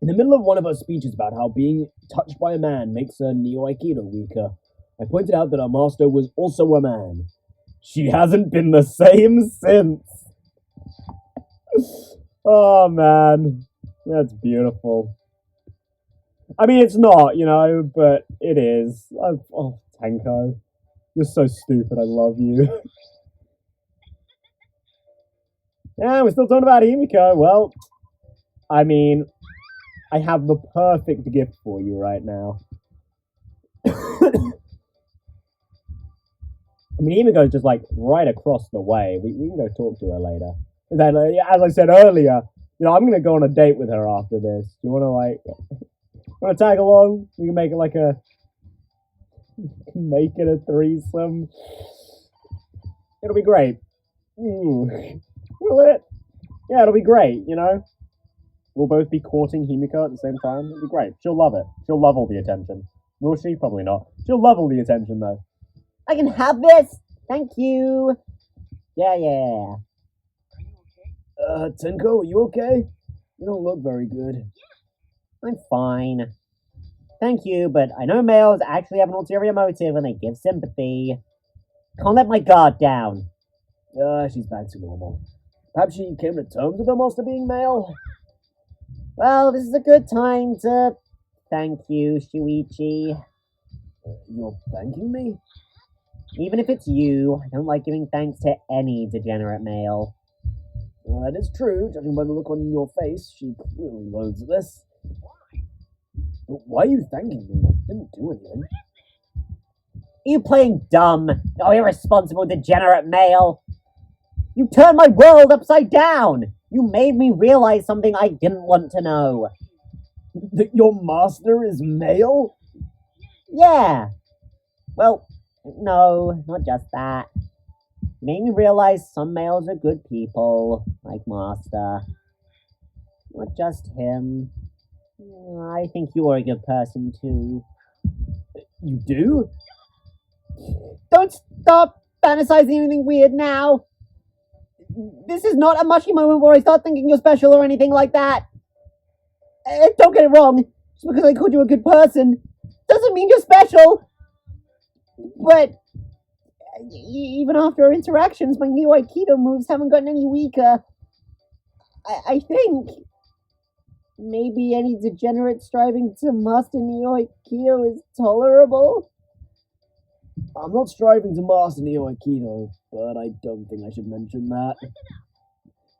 In the middle of one of her speeches about how being touched by a man makes her Neo-Aikido weaker, I pointed out that her master was also a man. She hasn't been the same since. Oh, man. That's beautiful. I mean, it's not, you know, but it is. Oh, Tenko. You're so stupid. I love you. Yeah, we're still talking about Himiko. Well, I mean... I have the perfect gift for you right now. I mean, Himiko's just, like, right across the way. We can go talk to her later. And then, as I said earlier, you know, I'm going to go on a date with her after this. Do you want to, like... Want to tag along? We can make it, like, a... Make it a threesome. It'll be great. Will it? Yeah, it'll be great, you know? We'll both be courting Himiko at the same time. It'll be great. She'll love it. She'll love all the attention. Will she? Probably not. She'll love all the attention, though. I can have this! Thank you! Yeah. Are you okay? Tenko, are you okay? You don't look very good. I'm fine. Thank you, but I know males actually have an ulterior motive when they give sympathy. Can't let my guard down. She's back to normal. Perhaps she came to terms with her master being male? Well, this is a good time to thank you, Shuichi. You're thanking me? Even if it's you, I don't like giving thanks to any degenerate male. Well, that is true, judging by the look on your face. She clearly loathes this. But why are you thanking me? I didn't do anything. You playing dumb, oh irresponsible degenerate male. You turned my world upside down. You made me realize something I didn't want to know. That your master is male? Yeah. Well, no, not just that. You made me realize some males are good people, like Master. Not just him. I think you're a good person too. You do? Don't stop fantasizing anything weird now. This is not a mushy moment where I start thinking you're special or anything like that. Don't get it wrong. Just because I called you a good person doesn't mean you're special. But even after our interactions, my Neo Aikido moves haven't gotten any weaker. I think maybe any degenerate striving to master Neo Aikido is tolerable. I'm not striving to master Neo Aikido, but I don't think I should mention that.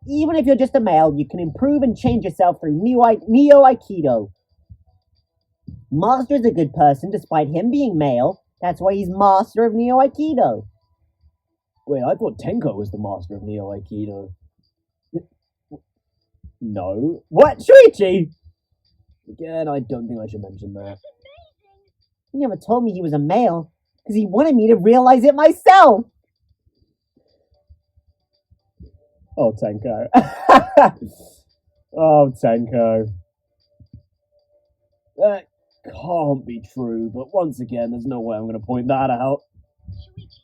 Even if you're just a male, you can improve and change yourself through Neo Aikido. Master is a good person despite him being male. That's why he's master of Neo Aikido. Wait, I thought Tenko was the master of Neo Aikido. No. What, Shuichi? Again, I don't think I should mention that. He never told me he was a male, because he wanted me to realize it myself. Oh, Tenko. Oh, Tenko. That can't be true, but once again, there's no way I'm going to point that out. Shuichi,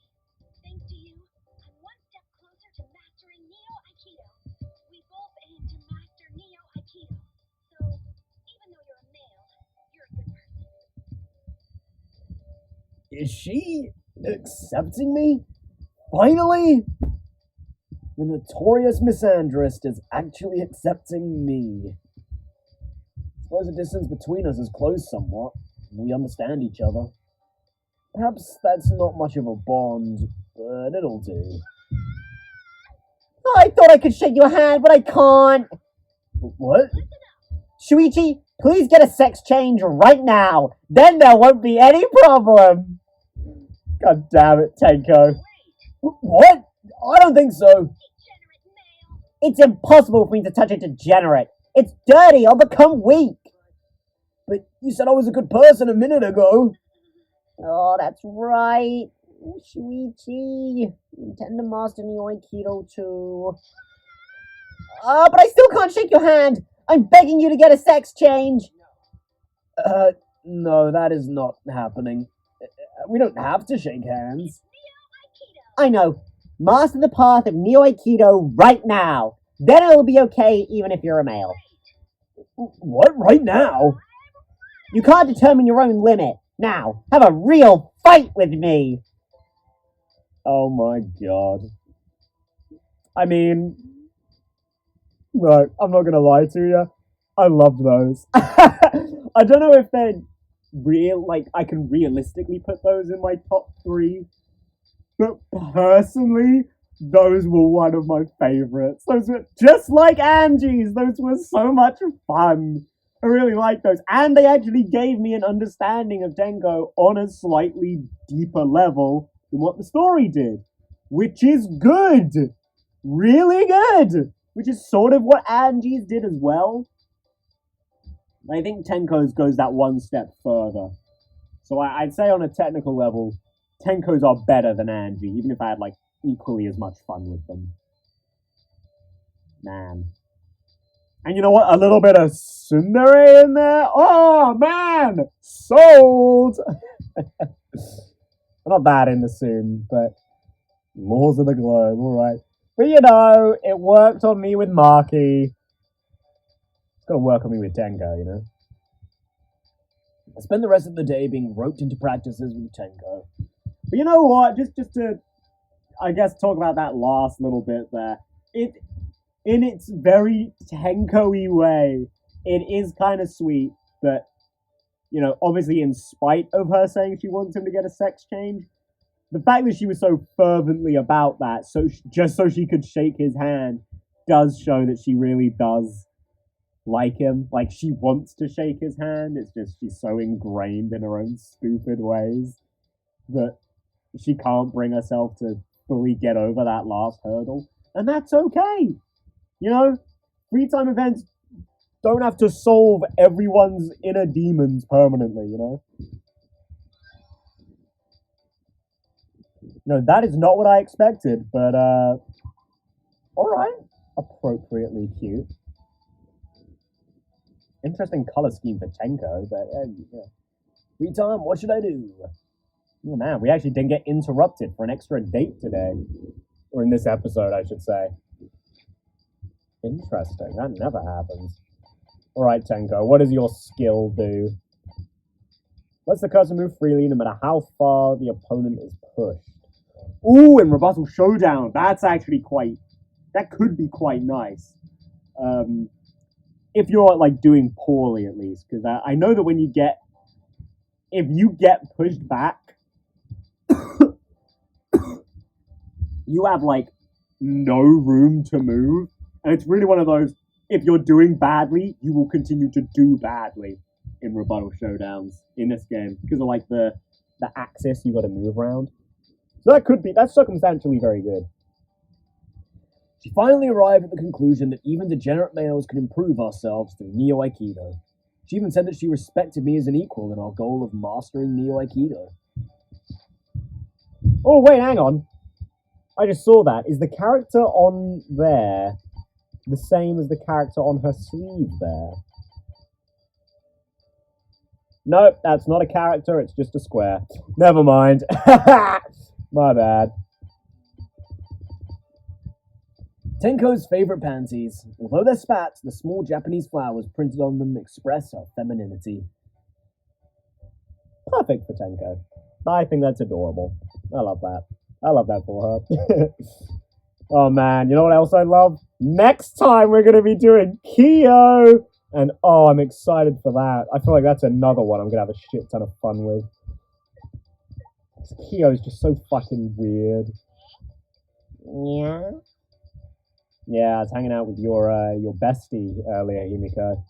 thanks to you, I'm one step closer to mastering Neo Aikido. We both aim to master Neo Aikido. So, even though you're a male, you're a good person. Is she accepting me? Finally? The notorious misandrist is actually accepting me. I suppose the distance between us is closed somewhat. We understand each other. Perhaps that's not much of a bond, but it'll do. I thought I could shake your hand, but I can't. What? Shuichi, please get a sex change right now. Then there won't be any problem. God damn it, Tenko. What? I don't think so. Degenerate male! It's impossible for me to touch a degenerate. It's dirty. I'll become weak. But you said I was a good person a minute ago. Oh, that's right. Shuichi, you intend to master Neo Aikido too. But I still can't shake your hand. I'm begging you to get a sex change. No, that is not happening. We don't have to shake hands. I know. Master the path of Neo Aikido right now. Then it'll be okay even if you're a male. What? Right now? You can't determine your own limit. Now, have a real fight with me. Oh my god. I mean, look, I'm not gonna lie to you. I loved those. I don't know if they're real, like, I can realistically put those in my top 3. But personally, those were one of my favorites. Those were just like Angie's. Those were so much fun. I really like those. And they actually gave me an understanding of Tenko on a slightly deeper level than what the story did. Which is good. Really good. Which is sort of what Angie's did as well. I think Tenko's goes that one step further. So I'd say on a technical level, Tenko's are better than Angie, even if I had like equally as much fun with them. Man. And you know what? A little bit of tsundere in there. Oh man! Sold! Not that in the soon, but laws of the globe, alright. But you know, it worked on me with Marky. It's gonna work on me with Tenko, you know? I spend the rest of the day being roped into practices with Tenko. But you know what? Just to I guess talk about that last little bit there. It, in its very Tenko-y way, it is kind of sweet that, you know, obviously in spite of her saying she wants him to get a sex change, the fact that she was so fervently about that, so just so she could shake his hand, does show that she really does like him. Like, she wants to shake his hand. It's just she's so ingrained in her own stupid ways that she can't bring herself to fully get over that last hurdle. And that's okay. You know, free time events don't have to solve everyone's inner demons permanently, you know? No, that is not what I expected, but, alright. Appropriately cute. Interesting color scheme for Tenko, but, yeah. Free time, what should I do? Oh man, we actually didn't get interrupted for an extra date today. Or in this episode, I should say. Interesting, that never happens. Alright, Tenko, what does your skill do? Lets the cursor move freely no matter how far the opponent is pushed. Ooh, in Rebuttal Showdown, that's actually quite... That could be quite nice. If you're, like, doing poorly, at least. Because I know that when you get... If you get pushed back, you have, like, no room to move. And it's really one of those, if you're doing badly, you will continue to do badly in Rebuttal Showdowns in this game. Because of, like, the axis you got to move around. So that could be... That's circumstantially very good. She finally arrived at the conclusion that even degenerate males can improve ourselves through Neo Aikido. She even said that she respected me as an equal in our goal of mastering Neo Aikido. Oh, wait, hang on. I just saw that. Is the character on there the same as the character on her sleeve there? Nope, that's not a character, it's just a square. Never mind. My bad. Tenko's favorite panties. Although they're spats, the small Japanese flowers printed on them express her femininity. Perfect for Tenko. I think that's adorable. I love that. I love that for her. Oh man, you know what else I love? Next time we're going to be doing Kyo! And oh, I'm excited for that. I feel like that's another one I'm going to have a shit ton of fun with. Kyo is just so fucking weird. Yeah? Yeah, I was hanging out with your bestie earlier, Himiko.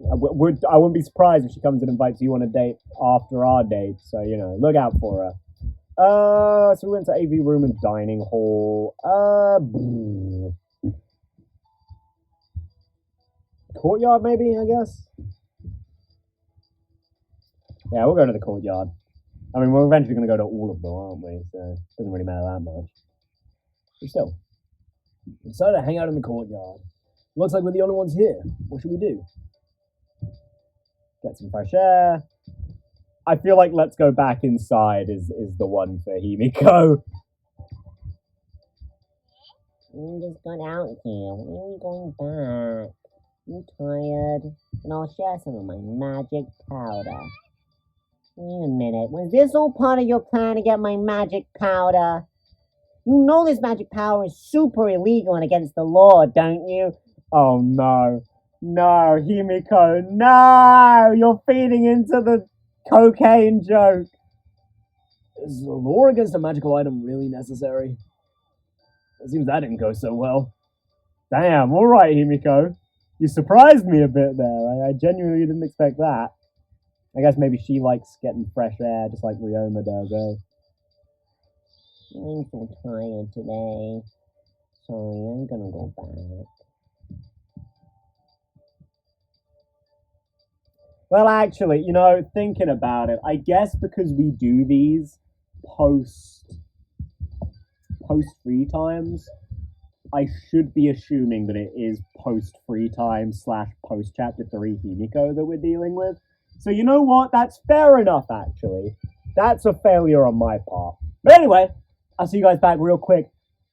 I wouldn't be surprised if she comes and invites you on a date after our date, so, you know, look out for her. So we went to AV room and dining hall. Courtyard, maybe, I guess? Yeah, we'll go to the courtyard. I mean, we're eventually going to go to all of them, aren't we? So it doesn't really matter that much. But still. We decided to hang out in the courtyard. Looks like we're the only ones here. What should we do? Get some fresh air. I feel like let's go back inside is the one for Himiko. We just got out here. When are we going back? I'm tired. And I'll share some of my magic powder. Wait a minute. Was this all part of your plan to get my magic powder? You know this magic power is super illegal and against the law, don't you? Oh no. No, Himiko, no! You're feeding into the cocaine joke. Is the law against a magical item really necessary? It seems that didn't go so well. Damn, alright, Himiko. You surprised me a bit there. I genuinely didn't expect that. I guess maybe she likes getting fresh air just like Ryoma does, eh? I'm so tired today. Sorry, I'm gonna go back. Well, actually, you know, thinking about it, I guess because we do these post free times, I should be assuming that it is post free time / post chapter 3 Himiko that we're dealing with. So you know what? That's fair enough, actually. That's a failure on my part. But anyway, I'll see you guys back real quick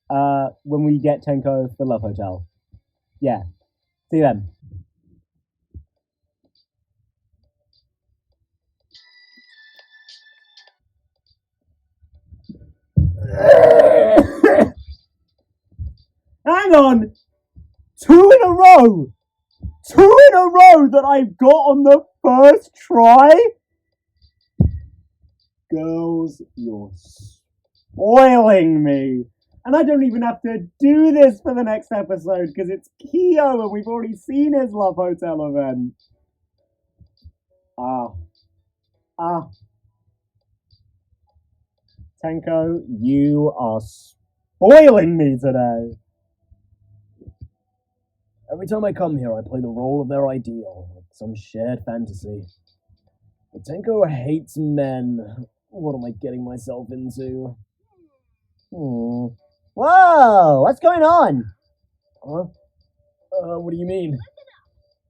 when we get Tenko to the Love Hotel. Yeah. See you then. hang on! Two in a row! Two in a row that I've got on the first try? Girls, you're spoiling me. And I don't even have to do this for the next episode because it's Kyo and we've already seen his Love Hotel event. Tenko, you are spoiling me today. Every time I come here, I play the role of their ideal, like some shared fantasy. But Tenko hates men. What am I getting myself into? Whoa, what's going on? Huh? What do you mean?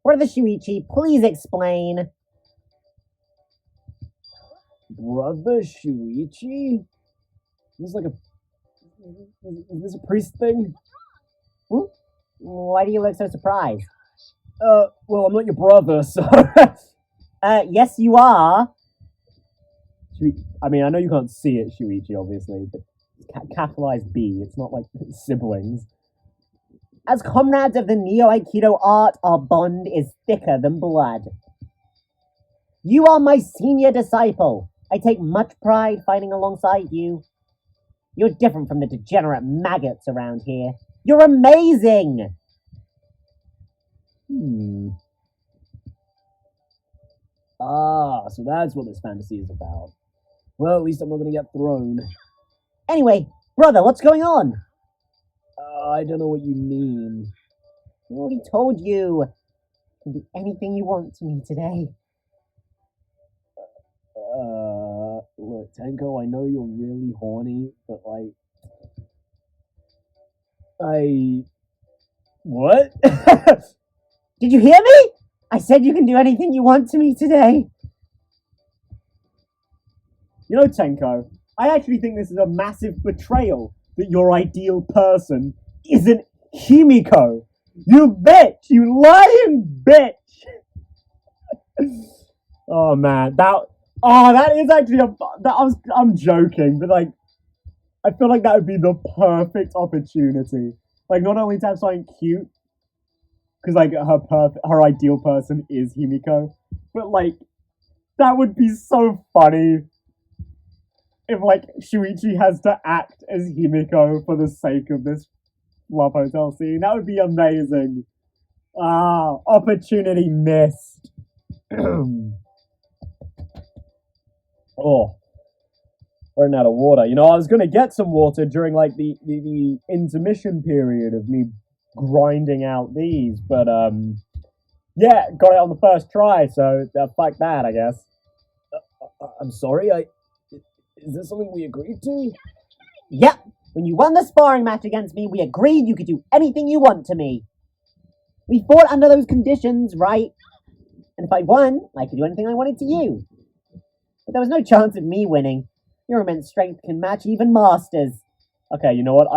Brother Shuichi, please explain. Brother Shuichi? Is this a priest thing? Why do you look so surprised? Well, I'm not your brother, so... Yes you are. I mean, I know you can't see it, Shuichi, obviously, but capitalized B, it's not like siblings. As comrades of the Neo Aikido art, our bond is thicker than blood. You are my senior disciple. I take much pride fighting alongside you. You're different from the degenerate maggots around here. You're amazing! So that's what this fantasy is about. Well, at least I'm not gonna get thrown. Anyway, brother, what's going on? I don't know what you mean. I already told you. You can do anything you want to me today. Look, Tenko, I know you're really horny, but what? Did you hear me? I said you can do anything you want to me today. You know, Tenko, I actually think this is a massive betrayal that your ideal person isn't Himiko. You bitch! You lying bitch! Oh man, that is actually I'm joking, but like, I feel like that would be the perfect opportunity. Like, not only to have something cute, because like her ideal person is Himiko, but like, that would be so funny if like Shuichi has to act as Himiko for the sake of this Love Hotel scene. That would be amazing. Opportunity missed. Oh, running out of water. You know, I was gonna get some water during like the intermission period of me grinding out these, but yeah, got it on the first try, so fuck that, I guess. I'm sorry, is this something we agreed to? Yep, when you won the sparring match against me, we agreed you could do anything you want to me. We fought under those conditions, right? And if I won, I could do anything I wanted to you. But there was no chance of me winning. Your immense strength can match even masters. Okay, you know what?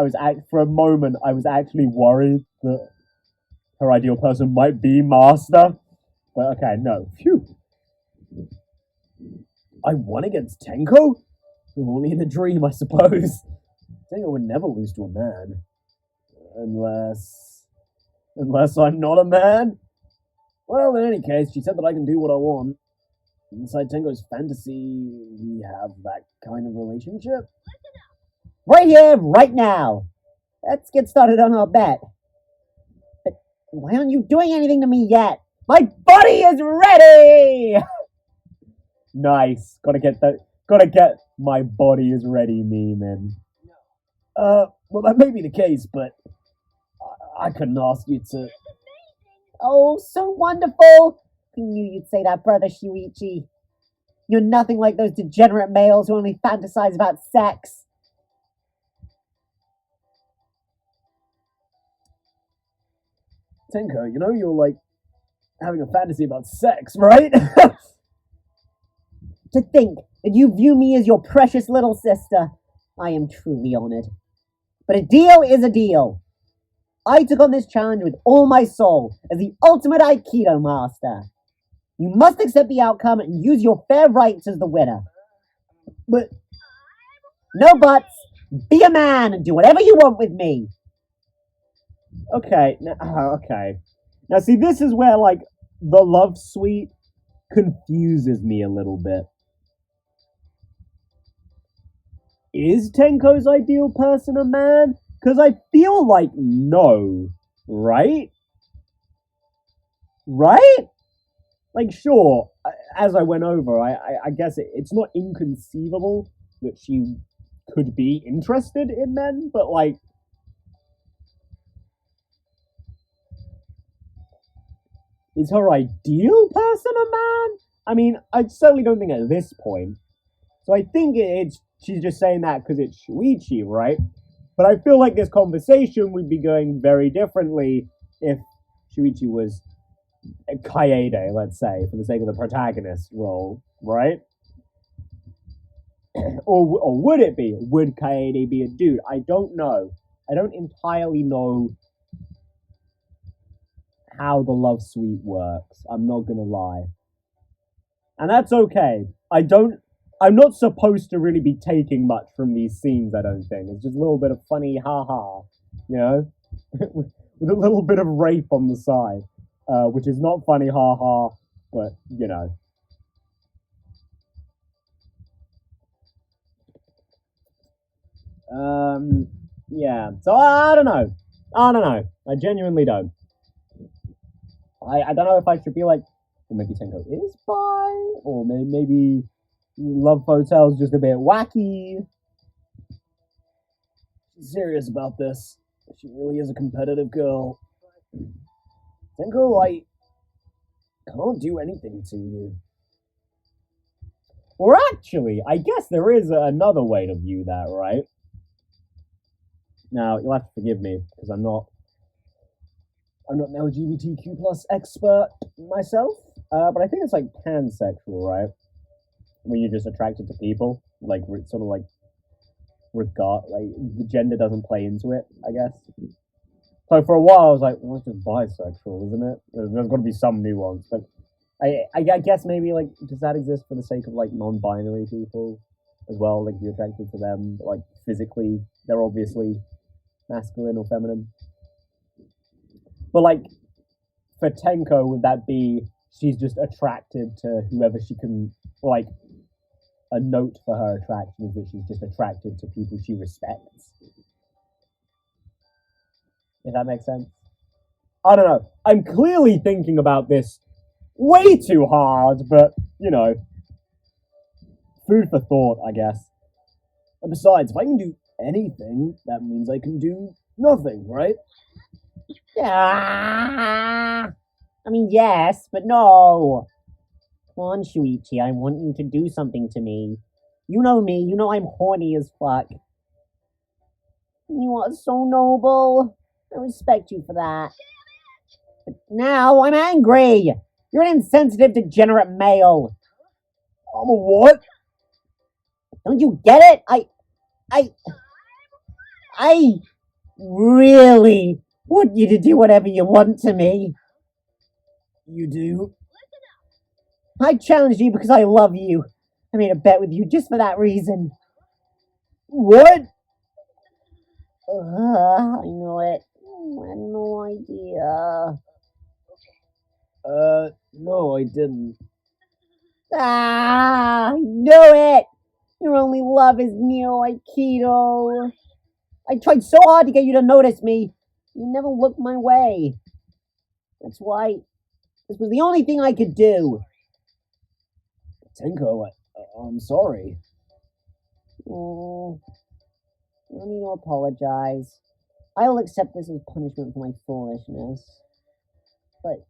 For a moment, I was actually worried that her ideal person might be Master. But okay, no. Phew. I won against Tenko? Only in a dream, I suppose. Tenko would never lose to a man. Unless I'm not a man? Well, in any case, she said that I can do what I want. Inside Tenko's fantasy, we have that kind of relationship. Right here, right now. Let's get started on our bet. But why aren't you doing anything to me yet? My body is ready! Nice. Gotta get my body is ready meme in. Well, that may be the case, but I couldn't ask you to... Oh, so wonderful! I knew you'd say that, brother Shuichi. You're nothing like those degenerate males who only fantasize about sex. Tenko, you know you're like having a fantasy about sex, right? To think that you view me as your precious little sister, I am truly honored. But a deal is a deal. I took on this challenge with all my soul as the ultimate Aikido master. You must accept the outcome and use your fair rights as the winner. But... No buts. Be a man and do whatever you want with me. Okay, okay. Now, see, this is where, like, the love suite confuses me a little bit. Is Tenko's ideal person a man? Because I feel like no, right? Right? Like, sure, as I went over, I guess it's not inconceivable that she could be interested in men, but, like, is her ideal person a man? I mean, I certainly don't think at this point. So I think she's just saying that because it's Shuichi, right? But I feel like this conversation would be going very differently if Shuichi was Kaede, let's say, for the sake of the protagonist role, right? or would it be? Would Kaede be a dude? I don't know. I don't entirely know how the love suite works. I'm not gonna lie. And that's okay. I'm not supposed to really be taking much from these scenes, I don't think. It's just a little bit of funny haha, you know? With a little bit of rape on the side. Which is not funny haha, but you know. Yeah. So I don't know. I genuinely don't. I don't know if I should be like, well, maybe Tenko is bi, or maybe Love Hotel's just a bit wacky. She's serious about this. She really is a competitive girl. Tenko, I can't do anything to you. Or actually, I guess there is another way to view that, right? Now, you'll have to forgive me, because I'm not an LGBTQ plus expert myself, but I think it's like pansexual, right? When you're just attracted to people, like sort of like the gender doesn't play into it, I guess. So for a while I was like, well, it's just bisexual, isn't it? There's got to be some nuance, but I guess maybe like does that exist for the sake of like non-binary people as well? Like you're attracted to them, but, like physically they're obviously masculine or feminine. But like for Tenko, would that be she's just attracted to whoever she can like? A note for her attraction is that she's just attracted to people she respects. If that makes sense. I don't know. I'm clearly thinking about this way too hard, but you know, food for thought, I guess. And besides, if I can do anything, that means I can do nothing, right? Ah, I mean, yes, but no. Come on, Shuichi, I want you to do something to me. You know me, you know I'm horny as fuck. You are so noble. I respect you for that. But now I'm angry. You're an insensitive, degenerate male. I'm a what? Don't you get it? I really want you to do whatever you want to me. You do? I challenge you because I love you. I made a bet with you just for that reason. What? I know it. I had no idea. No, I didn't. I know it. Your only love is Neo Aikido. I tried so hard to get you to notice me. You never looked my way. That's why this was the only thing I could do. Tenko, I'm sorry. Oh, you don't need to apologize. I'll accept this as punishment for my foolishness. But,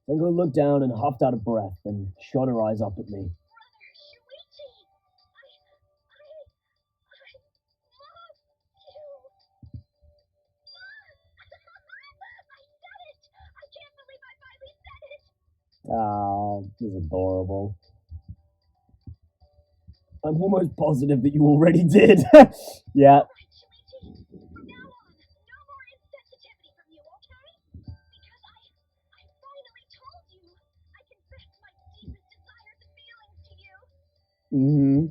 Tenko looked down and huffed out a breath, then shot her eyes up at me. Oh, this is adorable. I'm almost positive that you already did. Yeah. Mm-hmm.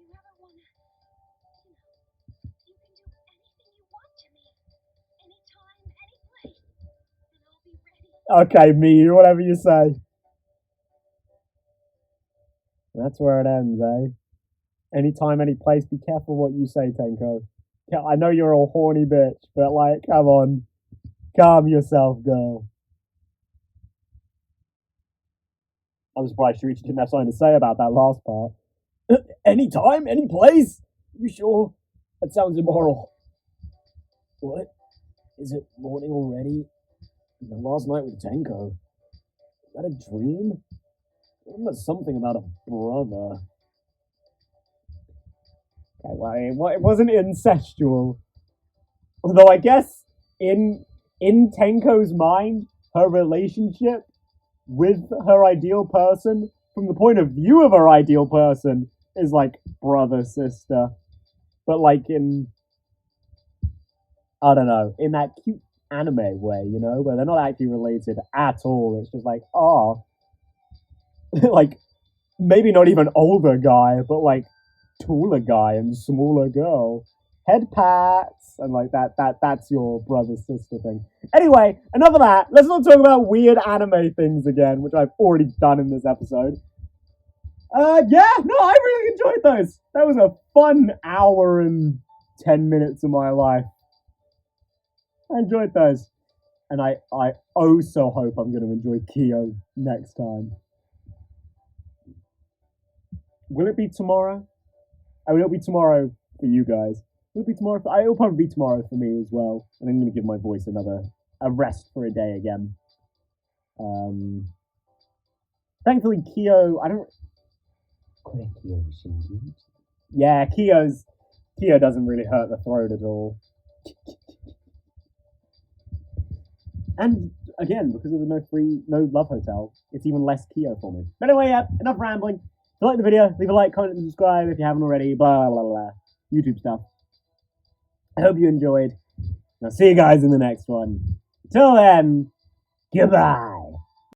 you ever wanna, you can do anything you want to me. Anytime, any place. And I'll be ready. Okay, me, whatever you say. That's where it ends, eh? Anytime, any place. Be careful what you say, Tenko. I know you're a horny bitch, but like, come on. Calm yourself, girl. I'm surprised Shurichi didn't have something to say about that last part. Anytime, any place? You sure? That sounds immoral. What? Is it morning already? The last night with Tenko. Is that a dream? I remember something about a brother. Okay, well, it wasn't incestual. Although I guess in Tenko's mind, her relationship with her ideal person, from the point of view of her ideal person, is like brother sister. But like in, I don't know, in that cute anime way, you know, where they're not actually related at all. It's just like, oh, like maybe not even older guy, but like taller guy and smaller girl. Head pats and like that's your brother sister thing. Anyway, enough of that. Let's not talk about weird anime things again, which I've already done in this episode. Yeah, no, I really enjoyed those. That was a fun hour and 10 minutes of my life. I enjoyed those. And I oh so hope I'm going to enjoy Kyo next time. Will it be tomorrow? I mean, it'll be tomorrow for you guys. Will it be tomorrow? It'll probably be tomorrow for me as well. And I'm going to give my voice a rest for a day again. Thankfully, Kyo, I don't... Yeah, Kyo doesn't really hurt the throat at all. And again, because of the no love hotel, it's even less Kyo for me. But anyway, yeah, enough rambling. If you like the video, leave a like, comment, and subscribe if you haven't already. Blah, blah, blah. YouTube stuff. I hope you enjoyed. And I'll see you guys in the next one. Till then, goodbye.